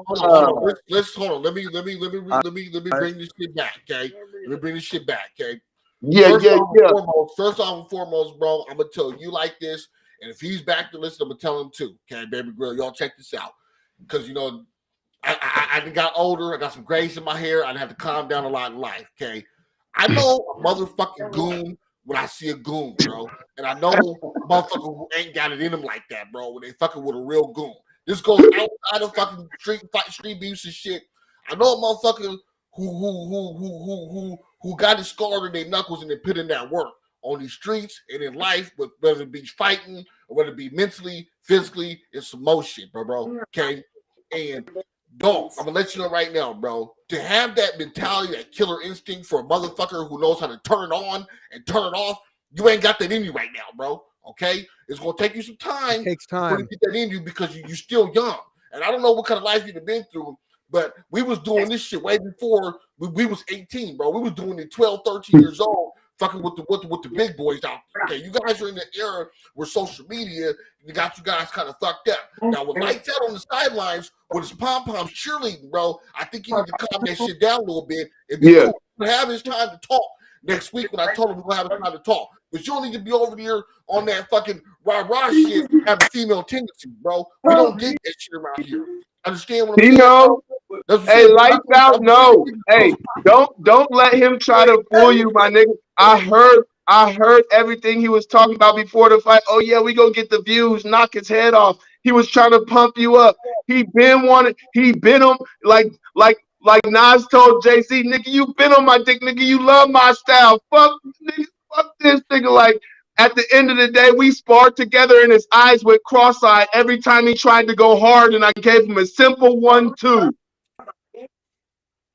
Speaker 1: Hold on. Let's hold on. Let me bring this shit back, okay? Let me bring this shit back, okay?
Speaker 4: Yeah.
Speaker 1: First off and foremost, bro, I'm gonna tell you like this, and if he's back to listen, I'm gonna tell him too. Okay, baby girl, y'all check this out, because I got older, I got some grays in my hair, I have to calm down a lot in life. Okay, I know a motherfucking goon when I see a goon, bro, and I know a motherfucker who ain't got it in them like that, bro. When they fucking with a real goon, this goes outside of fucking street beefs and shit. I know a motherfucker who got his scar in their knuckles and they put in that work on these streets and in life, whether it be fighting or whether it be mentally, physically, it's some more shit, bro. Okay, and dog, I'm gonna let you know right now, bro. To have that mentality, that killer instinct for a motherfucker who knows how to turn it on and turn it off, you ain't got that in you right now, bro. Okay, it's gonna take you some time.
Speaker 6: It takes
Speaker 1: to
Speaker 6: time.
Speaker 1: get that in you because you're still young, and I don't know what kind of life you've been through. But we was doing this shit way before we was 18, bro. We was doing it 12, 13 years old, fucking with the big boys out there. Okay, you guys are in the era where social media got you guys kind of fucked up. Now, with Lights Out on the sidelines with his pom-poms cheerleading, bro, I think you need to calm that shit down a little bit and be cool. We're having his time to talk next week when I told him we're going to have his time to talk. But you don't need to be over there on that fucking rah-rah shit having female tendencies, bro. We don't dig that shit around here. Understand what I'm saying?
Speaker 4: Know. Hey, Lights Out, no. Hey,
Speaker 1: don't
Speaker 4: don't let him try to fool you, my nigga. I heard everything he was talking about before the fight. Oh yeah, we gonna get the views, knock his head off. He was trying to pump you up. He been on like Nas told JC, nigga, you been on my dick, nigga. You love my style. Fuck, nigga, fuck this nigga. Like at the end of the day, we sparred together and his eyes went cross-eyed every time he tried to go hard, and I gave him a simple 1-2.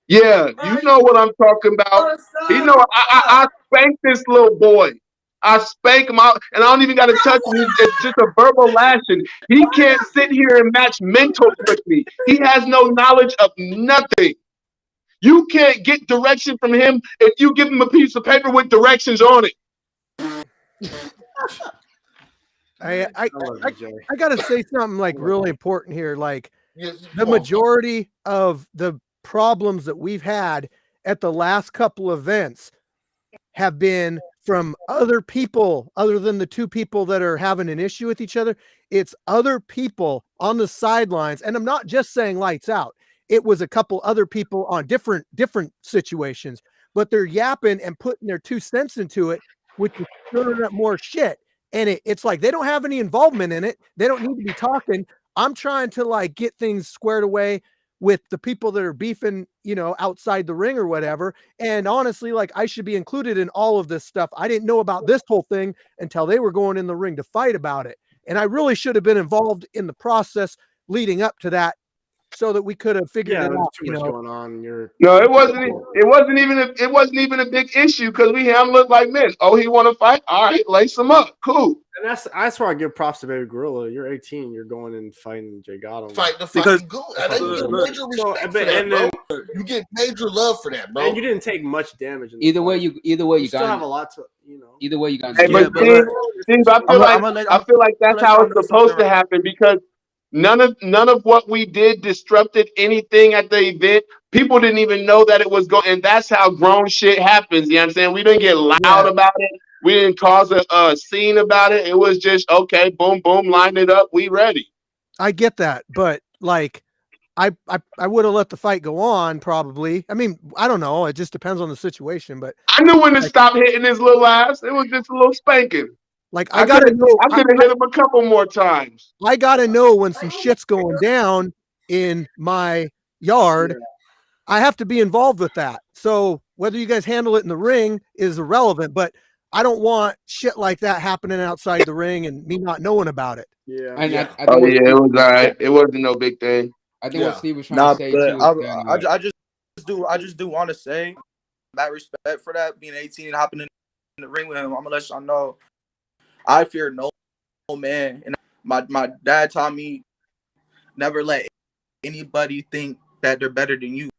Speaker 4: Yeah, you know what I'm talking about. You know, I spank this little boy. I spank him out, and I don't even got to touch him. It's just a verbal lashing. He can't sit here and match mentals with me. He has no knowledge of nothing. You can't get direction from him if you give him a piece of paper with directions on it.
Speaker 6: I gotta say something like really important here. Like the majority of the problems that we've had at the last couple events have been from other people other than the two people that are having an issue with each other. It's other people on the sidelines, and I'm not just saying Lights Out. It was a couple other people on different situations, but they're yapping and putting their 2 cents into it, which is stirring up more shit. And it's like they don't have any involvement in it. They don't need to be talking. I'm trying to like get things squared away with the people that are beefing, you know, outside the ring or whatever. And honestly, like I should be included in all of this stuff. I didn't know about this whole thing until they were going in the ring to fight about it. And I really should have been involved in the process leading up to that so that we could have figured it out.
Speaker 2: Too much going on.
Speaker 4: No, it wasn't even a big issue because we handled it like men. Oh, he want to fight? All right, lace him up. Cool.
Speaker 2: And that's where I give props to Baby Gorilla. You're 18. You're going and fighting J-Gottem.
Speaker 1: Fight the fucking goon. And you get major respect for that, bro. You get major love for that, bro.
Speaker 2: And you didn't take much damage.
Speaker 3: Either way, you
Speaker 2: still have a lot to, you know.
Speaker 3: Either way, you got.
Speaker 4: Hey, but Steve, I feel like that's how it's supposed to happen because none of what we did disrupted anything at the event. People didn't even know that it was going, and that's how grown shit happens. You know what I'm saying? We didn't get loud about it. We didn't cause a scene about it. It was just, okay, boom, boom, line it up. We ready.
Speaker 6: I get that, but like, I would have let the fight go on probably. I mean, I don't know. It just depends on the situation, but
Speaker 4: I knew when to stop hitting his little ass. It was just a little spanking.
Speaker 6: Like I gotta know.
Speaker 4: I could have hit him a couple more times.
Speaker 6: I gotta know when some shit's going down in my yard. I have to be involved with that. So whether you guys handle it in the ring is irrelevant, but I don't want shit like that happening outside the ring and me not knowing about it.
Speaker 3: Yeah.
Speaker 4: I think it was all right. It wasn't no big thing.
Speaker 3: I think what Steve was trying to say too.
Speaker 5: I just do want to say that respect for that, being 18 and hopping in the ring with him. I'm gonna let y'all know, I fear no man, and my dad taught me never let anybody think that they're better than you.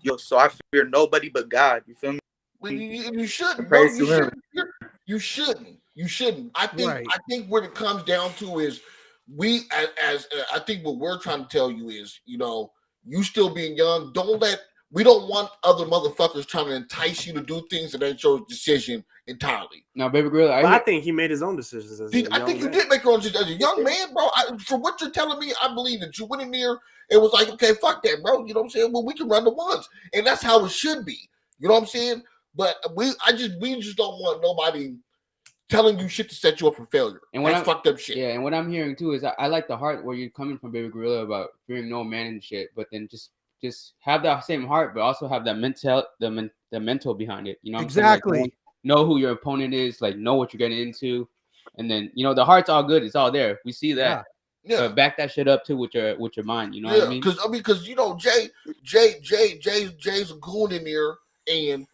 Speaker 5: Yo, so I fear nobody but God. You feel me?
Speaker 1: Well, you shouldn't, bro.
Speaker 5: Praise to him.
Speaker 1: You shouldn't. You shouldn't. I
Speaker 6: Right.
Speaker 1: think what it comes down to is we as I think what we're trying to tell you is, you still being young, we don't want other motherfuckers trying to entice you to do things that ain't your decision entirely.
Speaker 3: Now, Baby Gorilla,
Speaker 2: I think he made his own decisions. As
Speaker 1: I think you did make your own decision as a young man, bro. From what you're telling me, I believe that you went in there and was like, okay, fuck that, bro. You know what I'm saying? Well, we can run the ones, and that's how it should be. You know what I'm saying? But we just don't want nobody telling you shit to set you up for failure. And that's fucked up shit.
Speaker 3: Yeah, and what I'm hearing too is I like the heart where you're coming from, Baby Gorilla, about fearing no man and shit. But then just have that same heart, but also have that the mental behind it. You know what
Speaker 6: exactly.
Speaker 3: I'm saying? Like, know who your opponent is, like know what you're getting into, and then the heart's all good. It's all there. We see that.
Speaker 1: Yeah.
Speaker 3: But back that shit up too with your mind. You know what I mean?
Speaker 1: Because Jay's a goon in there, and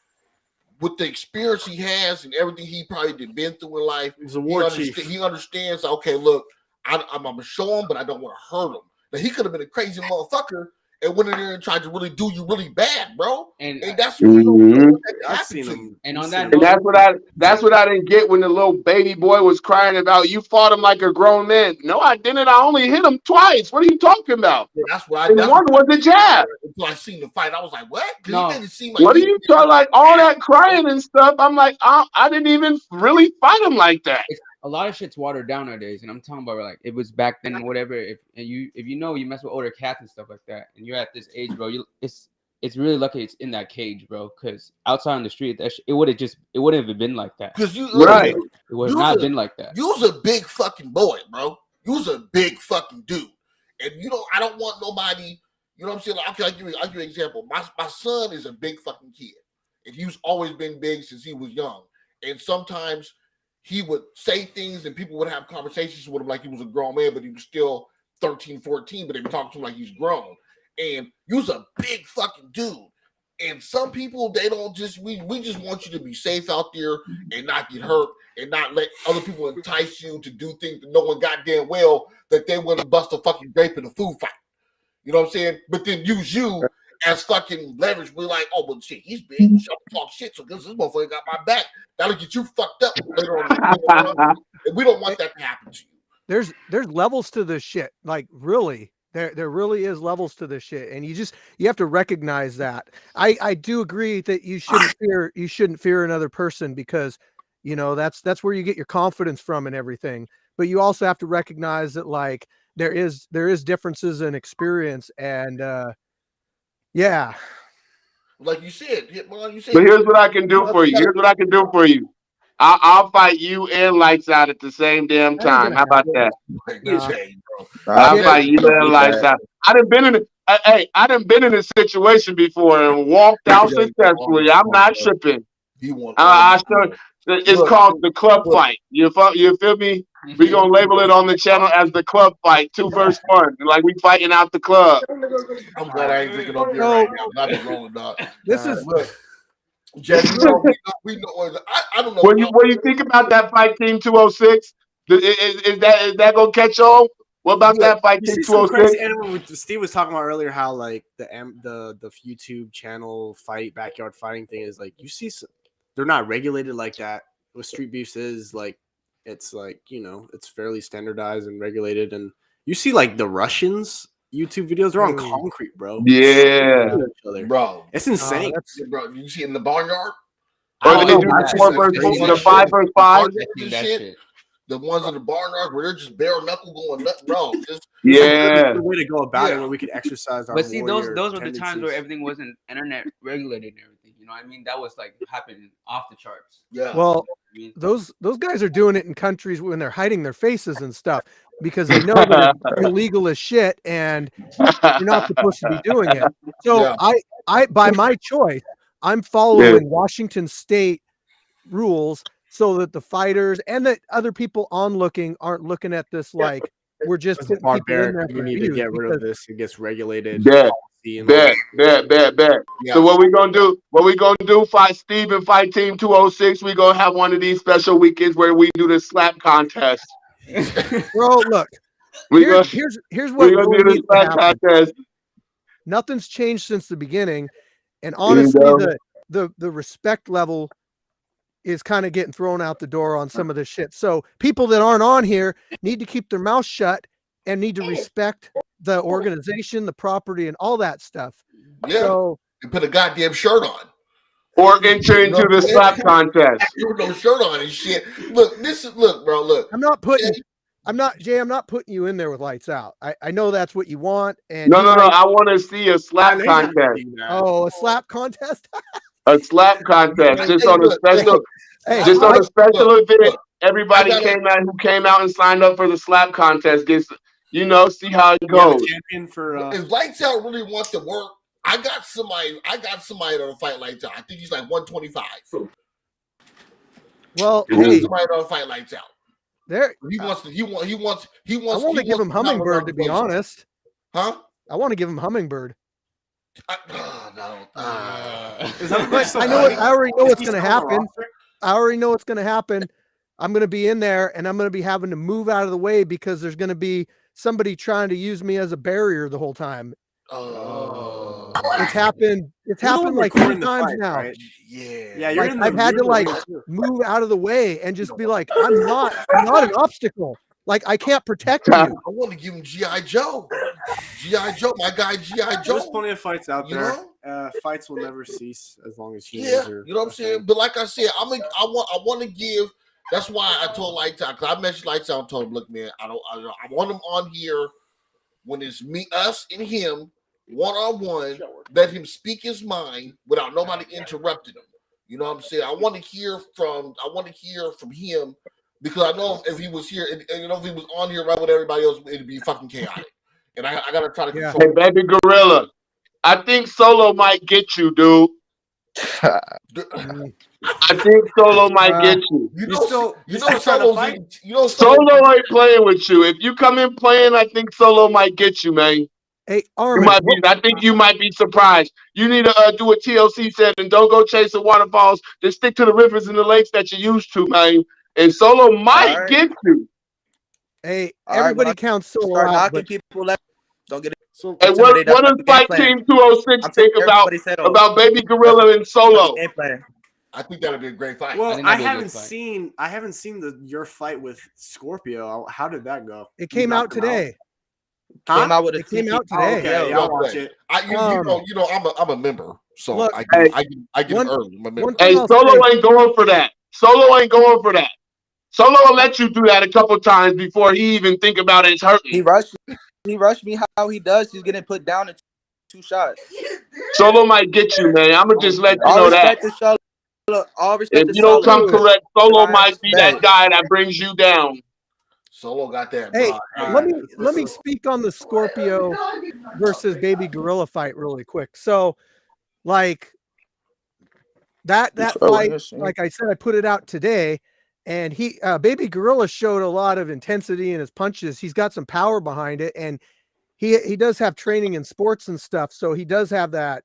Speaker 1: with the experience he has and everything he probably been through in life,
Speaker 2: he's a war chief.
Speaker 1: He understands. Okay, look, I'm gonna show him, but I don't want to hurt him. Now he could have been a crazy motherfucker and went in there and tried to really do you really bad, bro. And that's what
Speaker 2: I've seen him.
Speaker 3: And on that,
Speaker 4: and that's what I didn't get when the little baby boy was crying about you fought him like a grown man. No, I didn't. I only hit him twice. What are you talking about?
Speaker 1: Yeah, that's what
Speaker 4: and one was a jab.
Speaker 1: Until I seen the fight, I was like, what?
Speaker 3: No.
Speaker 1: He didn't seem like
Speaker 4: what are you talking like all that crying and stuff? I'm like, I didn't even really fight him like that.
Speaker 3: A lot of shit's watered down nowadays, and I'm talking about like it was back then, whatever. If you mess with older cats and stuff like that, and you're at this age, bro, it's really lucky it's in that cage, bro. Because outside on the street, it wouldn't have been like that.
Speaker 1: Because it
Speaker 3: would have not been like that.
Speaker 1: You was a big fucking boy, bro. You was a big fucking dude, and I don't want nobody. You know what I'm saying? Like, okay, I'll give you an example. My son is a big fucking kid, and he's always been big since he was young, and sometimes he would say things and people would have conversations with him like he was a grown man, but he was still 13, 14, but they would talk to him like he's grown. And you was a big fucking dude. And some people, they don't we just want you to be safe out there and not get hurt and not let other people entice you to do things that knowing goddamn well that they wouldn't bust a fucking grape in a food fight. You know what I'm saying? But then use you as fucking leverage. We're like, oh, well, shit, he's big. Shut the talk shit. So this motherfucker got my back. That'll get you fucked up later on. And we don't want that to happen to you.
Speaker 6: There's levels to this shit. Like, really, there really is levels to this shit. And you have to recognize that. I do agree that you shouldn't fear another person because, that's where you get your confidence from and everything. But you also have to recognize that, like, there is differences in experience and, yeah.
Speaker 1: Like you said.
Speaker 4: But here's what I can do for you. I'll fight you and Lights Out at the same damn time. How about that? I'll fight you and Lights Out. I done been in a situation before and walked out successfully. I'm not tripping. It's called the club fight. You feel me? We're gonna label it on the channel as the club fight, 2 versus 1. Like we fighting out the club.
Speaker 1: I'm glad I ain't drinking no beer right now. I've been rolling up.
Speaker 6: This is
Speaker 1: Jesse, we know. I don't know.
Speaker 4: What do you think about that fight, Team 206? Is that gonna catch on? What about that fight, Team 206?
Speaker 2: Steve was talking about earlier how like the YouTube channel fight, backyard fighting thing is like you see they're not regulated like that. What Street Beefs is like. It's like, it's fairly standardized and regulated. And you see like the Russians YouTube videos, they're on concrete, bro.
Speaker 4: Yeah.
Speaker 1: Bro.
Speaker 2: It's insane.
Speaker 1: Bro, you see it in the barnyard?
Speaker 4: Or they do the 5 versus 5.
Speaker 1: The ones in the barnyard where they're just bare knuckle going nuts, bro.
Speaker 4: Yeah.
Speaker 2: The way to go about it where we could exercise our
Speaker 3: But see, those were
Speaker 2: tendencies.
Speaker 3: the times where everything wasn't internet regulated and everything. You know what I mean? That was like happening off the charts.
Speaker 1: Yeah.
Speaker 6: Well, those guys are doing it in countries when they're hiding their faces and stuff because they know that it's illegal as shit and you're not supposed to be doing it. So I by my choice, I'm following Washington State rules so that the fighters and that other people aren't looking at this like we're just putting people in there.
Speaker 2: We need to get rid of this. It gets regulated.
Speaker 4: Bet. Yeah. So what we gonna do? Fight Steve and fight Team 206. We gonna have one of these special weekends where we do the slap contest.
Speaker 6: Bro, look. Here's what
Speaker 4: we're gonna do the slap contest.
Speaker 6: Nothing's changed since the beginning. And
Speaker 4: you
Speaker 6: honestly,
Speaker 4: know?
Speaker 6: the respect level is kind of getting thrown out the door on some of this shit. So people that aren't on here need to keep their mouth shut and need to respect the organization, the property, and all that stuff.
Speaker 1: Yeah.
Speaker 6: So
Speaker 1: You put a goddamn shirt on.
Speaker 4: Or enter into the slap contest.
Speaker 1: You with no shirt on and shit. Look, bro. Look,
Speaker 6: I'm not putting you in there with lights out. I know that's what you want. And
Speaker 4: No,
Speaker 6: you
Speaker 4: no, no.
Speaker 6: might-
Speaker 4: I want to see a slap contest.
Speaker 6: Oh, a slap contest?
Speaker 4: A slap contest. Just
Speaker 1: Hey,
Speaker 4: on a
Speaker 1: look,
Speaker 4: special,
Speaker 6: Hey,
Speaker 4: just on a special event.
Speaker 1: look,
Speaker 4: Everybody
Speaker 1: I gotta-
Speaker 4: who came out and signed up for the slap contest gets, see how it
Speaker 2: We have a
Speaker 4: goes.
Speaker 2: champion for
Speaker 1: if Lights Out really wants to work, I got somebody that'll fight Lights Out. I think he's like 125.
Speaker 6: well,
Speaker 1: I got
Speaker 6: hey,
Speaker 1: somebody that'll fight Lights Out.
Speaker 6: there.
Speaker 1: He wants.
Speaker 6: I want to give him Hummingbird, to be honest.
Speaker 1: Huh?
Speaker 6: I want to give him Hummingbird.
Speaker 1: No.
Speaker 2: Is that
Speaker 6: But I know. I already know what's going to happen. I already know what's going to happen. I'm going to be in there, and I'm going to be having to move out of the way because there's going to be somebody trying to use me as a barrier the whole time.
Speaker 1: Oh.
Speaker 6: It's happened. It's happened like 3 times now.
Speaker 2: Right?
Speaker 1: Yeah.
Speaker 2: Yeah, you're
Speaker 6: Like,
Speaker 2: in the
Speaker 6: I've had to
Speaker 2: room
Speaker 6: like
Speaker 2: with me, too.
Speaker 6: move out of the way and just be like, I'm not an obstacle. Like I can't protect you.
Speaker 1: I want to give him G.I. Joe. G.I. Joe, my guy G.I. Joe.
Speaker 2: There's plenty of fights out
Speaker 1: You
Speaker 2: there.
Speaker 1: know?
Speaker 2: Fights will never cease as long as
Speaker 1: Yeah,
Speaker 2: are.
Speaker 1: you know what I'm saying? But like I said, I want to give. That's why I told Lights Out, because I messaged Lights Out and told him, look, man, I want him on here when it's us and him, one-on-one. Let him speak his mind without nobody interrupting him. You know what I'm saying? I want to hear from him, because I know if he was here, and if he was on here right with everybody else, it'd be fucking chaotic. And I gotta try to control.
Speaker 4: Hey, baby gorilla, I think Solo might get you, dude. I think Solo might get you. Solo ain't playing with you. If you come in playing, I think Solo might get you, man.
Speaker 6: Hey,
Speaker 4: You
Speaker 6: Armin,
Speaker 4: might be. I think you might be surprised. You need to do a TLC set and don't go chasing waterfalls. Just stick to the rivers and the lakes that you used to, man. And Solo might get you.
Speaker 6: hey,
Speaker 5: All right,
Speaker 6: everybody
Speaker 5: when I
Speaker 6: counts Solo
Speaker 5: Start
Speaker 6: out,
Speaker 5: knocking
Speaker 6: but
Speaker 5: people left. Don't get it.
Speaker 2: So
Speaker 4: Hey, what
Speaker 5: Intimidate, that's
Speaker 4: does
Speaker 5: not the game
Speaker 4: Fight
Speaker 5: plan.
Speaker 4: Team 206
Speaker 5: I'm
Speaker 4: think
Speaker 5: taking
Speaker 4: about
Speaker 5: everybody's head off.
Speaker 4: Baby Gorilla and Solo?
Speaker 5: Game plan.
Speaker 1: I think that'd be a great fight.
Speaker 2: well,
Speaker 3: think
Speaker 2: I
Speaker 3: that'd be a good
Speaker 2: haven't seen your fight with Scorpio. How did that go?
Speaker 6: it came out today.
Speaker 5: Came out with a
Speaker 6: It came
Speaker 5: TP.
Speaker 6: out today.
Speaker 2: Okay,
Speaker 1: Yeah,
Speaker 2: I'll watch it.
Speaker 1: I'm a member, so
Speaker 6: Look,
Speaker 1: I get
Speaker 6: one-
Speaker 1: it early. I'm a member.
Speaker 6: one thing
Speaker 4: Hey,
Speaker 6: I'll
Speaker 4: Solo
Speaker 6: say-
Speaker 4: ain't going for that. Solo ain't going for that. Solo will let you do that a couple times before he even think about it's hurting.
Speaker 5: He rushed me how he does. He's getting put down in 2 shots.
Speaker 4: Solo might get you, man. I'm gonna just let you
Speaker 5: All
Speaker 4: know that.
Speaker 5: respect to Solo. All respect
Speaker 4: If
Speaker 5: to
Speaker 4: you don't
Speaker 5: Solo.
Speaker 4: come correct, Solo
Speaker 5: I
Speaker 4: might be that
Speaker 5: respect.
Speaker 4: guy that brings you down.
Speaker 1: Solo got that.
Speaker 6: Hey,
Speaker 1: broad.
Speaker 6: let me speak on the Scorpio versus Baby Gorilla fight really quick. So, like that fight, like I said, I put it out today, and Baby Gorilla showed a lot of intensity in his punches. He's got some power behind it, and he does have training in sports and stuff, so he does have that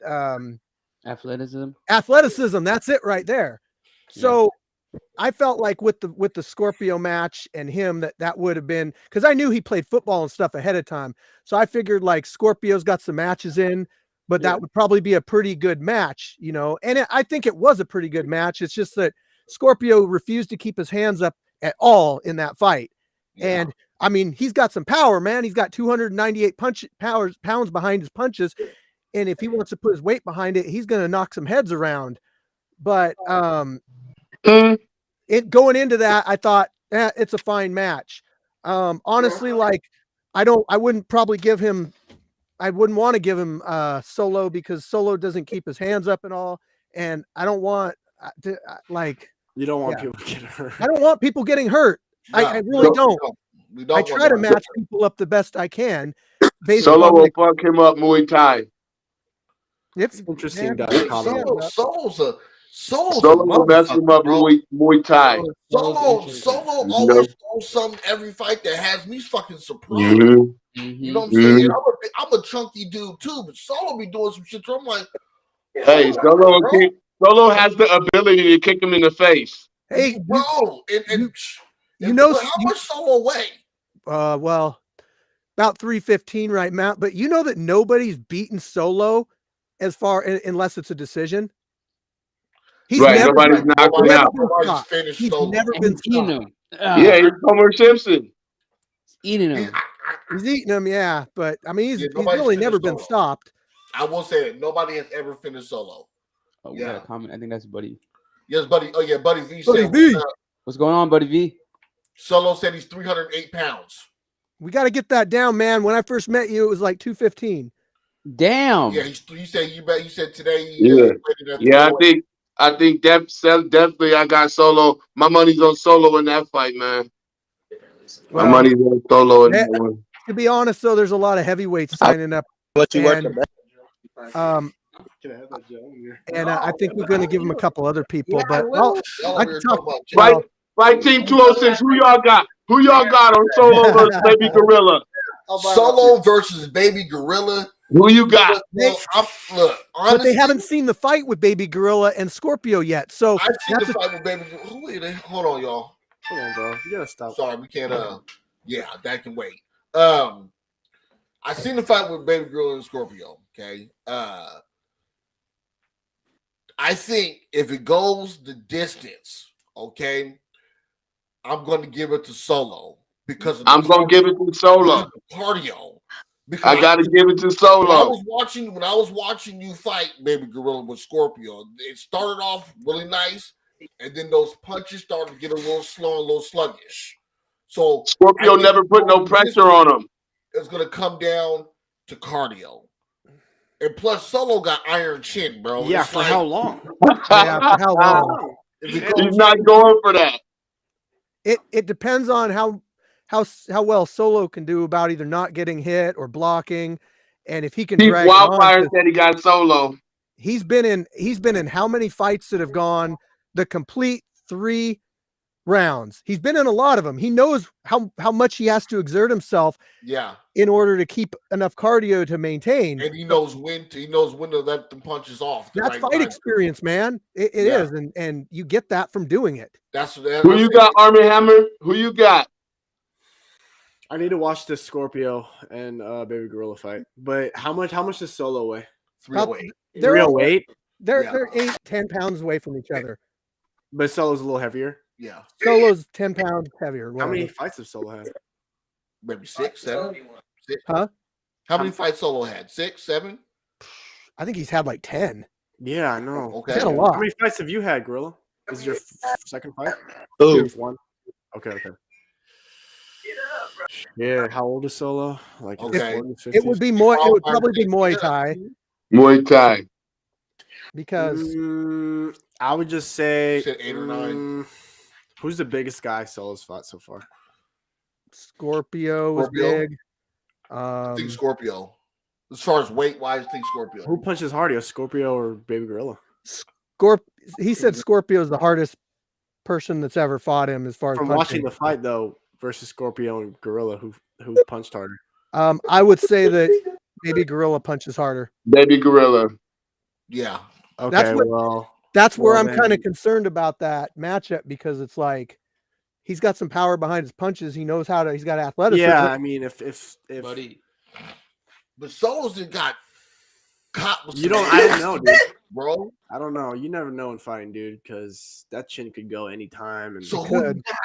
Speaker 6: athleticism. That's it right there. So I felt like with the Scorpio match and him that would have been, because I knew he played football and stuff ahead of time, so I figured like Scorpio's got some matches in, but that would probably be a pretty good match, and I think it was a pretty good match. It's just that Scorpio refused to keep his hands up at all in that fight. And I mean, he's got some power, man. He's got 298 pounds behind his punches. And if he wants to put his weight behind it, he's going to knock some heads around. But it going into that, I thought it's a fine match. Honestly, like I wouldn't want to give him Solo, because Solo doesn't keep his hands up and all. And I don't want to
Speaker 2: you don't want people getting hurt.
Speaker 6: I don't want people getting hurt.
Speaker 1: No,
Speaker 6: I really don't.
Speaker 1: We don't
Speaker 6: I try to match people up the best I can.
Speaker 4: Solo will fuck him up Muay Thai.
Speaker 6: It's
Speaker 2: interesting.
Speaker 4: Solo will mess him up Muay Thai.
Speaker 1: Solo always throws something every fight that has me fucking surprised.
Speaker 4: Mm-hmm.
Speaker 1: You know what I'm saying? I'm a chunky dude too, but Solo be doing some shit. So I'm like,
Speaker 4: hey, Solo has the ability to kick him in the face.
Speaker 6: Hey,
Speaker 1: bro,
Speaker 6: you know
Speaker 1: how much Solo weigh?
Speaker 6: Well, about 315 right now. But you know that nobody's beaten Solo unless it's a decision. He's
Speaker 4: Right,
Speaker 6: never,
Speaker 4: nobody's knocked him
Speaker 6: never
Speaker 4: out.
Speaker 6: been
Speaker 1: Nobody's
Speaker 6: stopped.
Speaker 1: finished
Speaker 6: He's
Speaker 1: Solo.
Speaker 6: never
Speaker 3: And
Speaker 6: been
Speaker 3: he's eating
Speaker 6: stopped.
Speaker 3: him.
Speaker 4: Yeah, he's Homer Simpson.
Speaker 3: Eating
Speaker 1: He's-
Speaker 3: him.
Speaker 6: He's eating him, yeah. But I mean, he's
Speaker 1: nobody's
Speaker 6: really never
Speaker 1: finished
Speaker 6: been
Speaker 1: Solo.
Speaker 6: stopped.
Speaker 1: I will say that nobody has ever finished Solo.
Speaker 3: Oh, we
Speaker 1: Yeah.
Speaker 3: got a comment. I think that's Buddy.
Speaker 1: Yes, buddy. Oh yeah, Buddy V
Speaker 6: Buddy
Speaker 1: said
Speaker 6: V.
Speaker 3: What's going on, Buddy V?
Speaker 1: Solo said he's 308 pounds.
Speaker 6: We got to get that down, man. When I first met you, it was like 215.
Speaker 3: Damn.
Speaker 1: Yeah, he said you said today.
Speaker 4: Yeah.
Speaker 1: Rated at
Speaker 4: Yeah,
Speaker 1: 308.
Speaker 4: I think definitely I got Solo. My money's on Solo in that fight, man. My
Speaker 6: Well,
Speaker 4: money's on Solo in that one.
Speaker 6: to be honest, though, there's a lot of heavyweights signing up.
Speaker 5: Let you work
Speaker 6: And,
Speaker 5: the
Speaker 2: Can I have that gel in here?
Speaker 6: and I think we're going to give him a couple other people. But
Speaker 1: Y'all
Speaker 6: I
Speaker 1: over
Speaker 6: can
Speaker 1: here
Speaker 6: talk.
Speaker 1: talking about
Speaker 4: Fight, fight Team 206. Who y'all got? Who y'all got on Solo versus Baby Gorilla?
Speaker 1: Solo versus Baby Gorilla.
Speaker 4: Who you got?
Speaker 1: Well, look, honestly,
Speaker 6: But they haven't seen the fight with Baby Gorilla and Scorpio yet. So
Speaker 1: I've seen
Speaker 6: that's
Speaker 1: the fight with Baby Gorilla. Hold on, y'all.
Speaker 2: Hold on, bro. You gotta stop.
Speaker 1: Sorry, we can't. Yeah, that can wait. I seen the fight with Baby Gorilla and Scorpio. Okay. I think if it goes the distance, okay, I'm going to give it to Solo because
Speaker 4: I'm gonna give it to Solo.
Speaker 1: cardio. Because
Speaker 4: I gotta give it to
Speaker 1: when I
Speaker 4: Solo.
Speaker 1: was watching you fight Baby Gorilla with Scorpio, it started off really nice, and then those punches started to get a little slow and a little sluggish. So
Speaker 4: Scorpio never put no pressure on him.
Speaker 1: it's going to come down to cardio. And plus, Solo got iron chin, bro.
Speaker 2: Yeah,
Speaker 1: It's
Speaker 2: for
Speaker 1: like,
Speaker 2: how long?
Speaker 6: yeah, for how long?
Speaker 1: if it goes-
Speaker 4: He's not going for that.
Speaker 6: It depends on how well Solo can do about either not getting hit or blocking, and if he can
Speaker 4: Chief
Speaker 6: drag it on,
Speaker 4: Wildfire
Speaker 6: 'cause
Speaker 4: said he got Solo.
Speaker 6: he's been in how many fights that have gone the complete 3 rounds. He's been in a lot of them. He knows how much he has to exert himself
Speaker 1: yeah,
Speaker 6: in order to keep enough cardio to maintain.
Speaker 1: and he knows when to let the punches off. the
Speaker 6: That's
Speaker 1: right
Speaker 6: fight
Speaker 1: time.
Speaker 6: experience, man. It
Speaker 1: Yeah.
Speaker 6: is, and you get that from doing it.
Speaker 1: That's
Speaker 4: Who you got, Army Hammer? Who you got?
Speaker 2: I need to watch this Scorpio and Baby Gorilla fight. But how much does Solo weigh?
Speaker 1: 308.
Speaker 6: They're
Speaker 2: Real
Speaker 6: all-
Speaker 2: weight,
Speaker 6: They're
Speaker 1: Yeah.
Speaker 6: they're 8-10 pounds away from each other.
Speaker 2: but Solo's a little heavier.
Speaker 1: Yeah,
Speaker 6: Solo's 10 pounds heavier.
Speaker 2: How many
Speaker 6: whatever.
Speaker 2: fights have Solo had?
Speaker 1: maybe 6, 7. 6.
Speaker 6: Huh?
Speaker 1: How many fights Solo had? 6, 7.
Speaker 6: I think he's had like 10.
Speaker 2: Yeah, I know.
Speaker 1: Okay.
Speaker 6: He's had a lot.
Speaker 2: How many fights have you had, Gorilla? This is your second fight?
Speaker 5: Ooh.
Speaker 2: One. Okay. Yeah, how old is Solo? Like in his
Speaker 1: Okay.
Speaker 2: 40s,
Speaker 6: It would
Speaker 2: 50s?
Speaker 6: be more. It would probably be Muay Thai
Speaker 4: Muay Thai.
Speaker 6: because
Speaker 2: I would just say
Speaker 1: You said 8 or 9.
Speaker 2: Who's the biggest guy Solo's fought so far?
Speaker 6: Scorpio was
Speaker 1: Scorpio?
Speaker 6: big.
Speaker 1: I think Scorpio. As far as weight wise, I think Scorpio.
Speaker 2: Who punches harder, Scorpio or Baby Gorilla?
Speaker 6: He said Scorpio's the hardest person that's ever fought him as far as
Speaker 2: From
Speaker 6: punching.
Speaker 2: watching the fight though, versus Scorpio and Gorilla, who punched harder?
Speaker 6: I would say that Baby Gorilla punches harder.
Speaker 4: Baby Gorilla.
Speaker 1: Yeah.
Speaker 2: Okay,
Speaker 6: That's what-
Speaker 2: well,
Speaker 6: That's where
Speaker 2: Well,
Speaker 6: I'm kind of
Speaker 2: then-
Speaker 6: concerned about that matchup because it's like he's got some power behind his punches. He knows how to. He's got athleticism.
Speaker 2: yeah. I mean, if
Speaker 3: Buddy.
Speaker 1: But Solo's got caught with
Speaker 2: you
Speaker 1: some
Speaker 2: don't, I don't know, dude.
Speaker 1: bro.
Speaker 2: I don't know. You never know in fighting, dude, because that chin could go anytime. And
Speaker 1: So
Speaker 6: He
Speaker 1: who
Speaker 6: could.
Speaker 1: you got?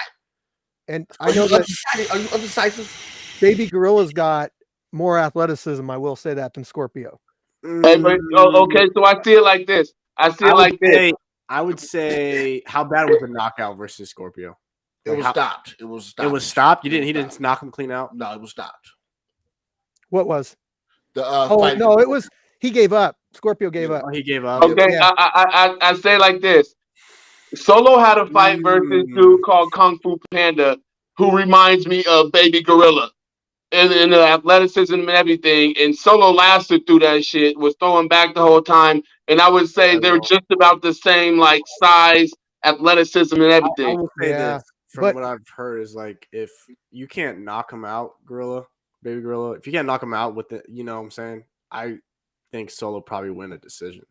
Speaker 6: And
Speaker 1: Are
Speaker 6: I know
Speaker 1: you
Speaker 6: that
Speaker 1: undecided? Are you undecisive?
Speaker 6: Baby Gorilla's got more athleticism. I will say that than Scorpio.
Speaker 4: Hey, but, okay, so I see it like this. I see it like this.
Speaker 2: I would say, how bad was the knockout versus Scorpio?
Speaker 1: It
Speaker 2: Like,
Speaker 1: was
Speaker 2: how-
Speaker 1: stopped. It was stopped.
Speaker 2: It was stopped. He
Speaker 1: It was
Speaker 2: didn't
Speaker 1: stopped.
Speaker 2: knock him clean out.
Speaker 1: No, it was stopped.
Speaker 6: What was?
Speaker 1: The
Speaker 6: Oh
Speaker 1: fight.
Speaker 6: no, it was. He gave up. Scorpio gave up.
Speaker 2: Oh, he gave up.
Speaker 4: Okay,
Speaker 6: Yeah.
Speaker 4: I say like this. Solo had a fight versus dude called Kung Fu Panda, who reminds me of Baby Gorilla. In the athleticism and everything, and Solo lasted through that shit, was throwing back the whole time, and I would say
Speaker 2: I
Speaker 4: they're
Speaker 2: know.
Speaker 4: just about the same, like size, athleticism, and
Speaker 2: I
Speaker 4: everything.
Speaker 2: will say
Speaker 6: Yeah,
Speaker 2: this from
Speaker 6: but-
Speaker 2: what I've heard is like if you can't knock him out, Baby Gorilla, if you can't knock him out with the, you know what I'm saying? I think Solo probably win a decision.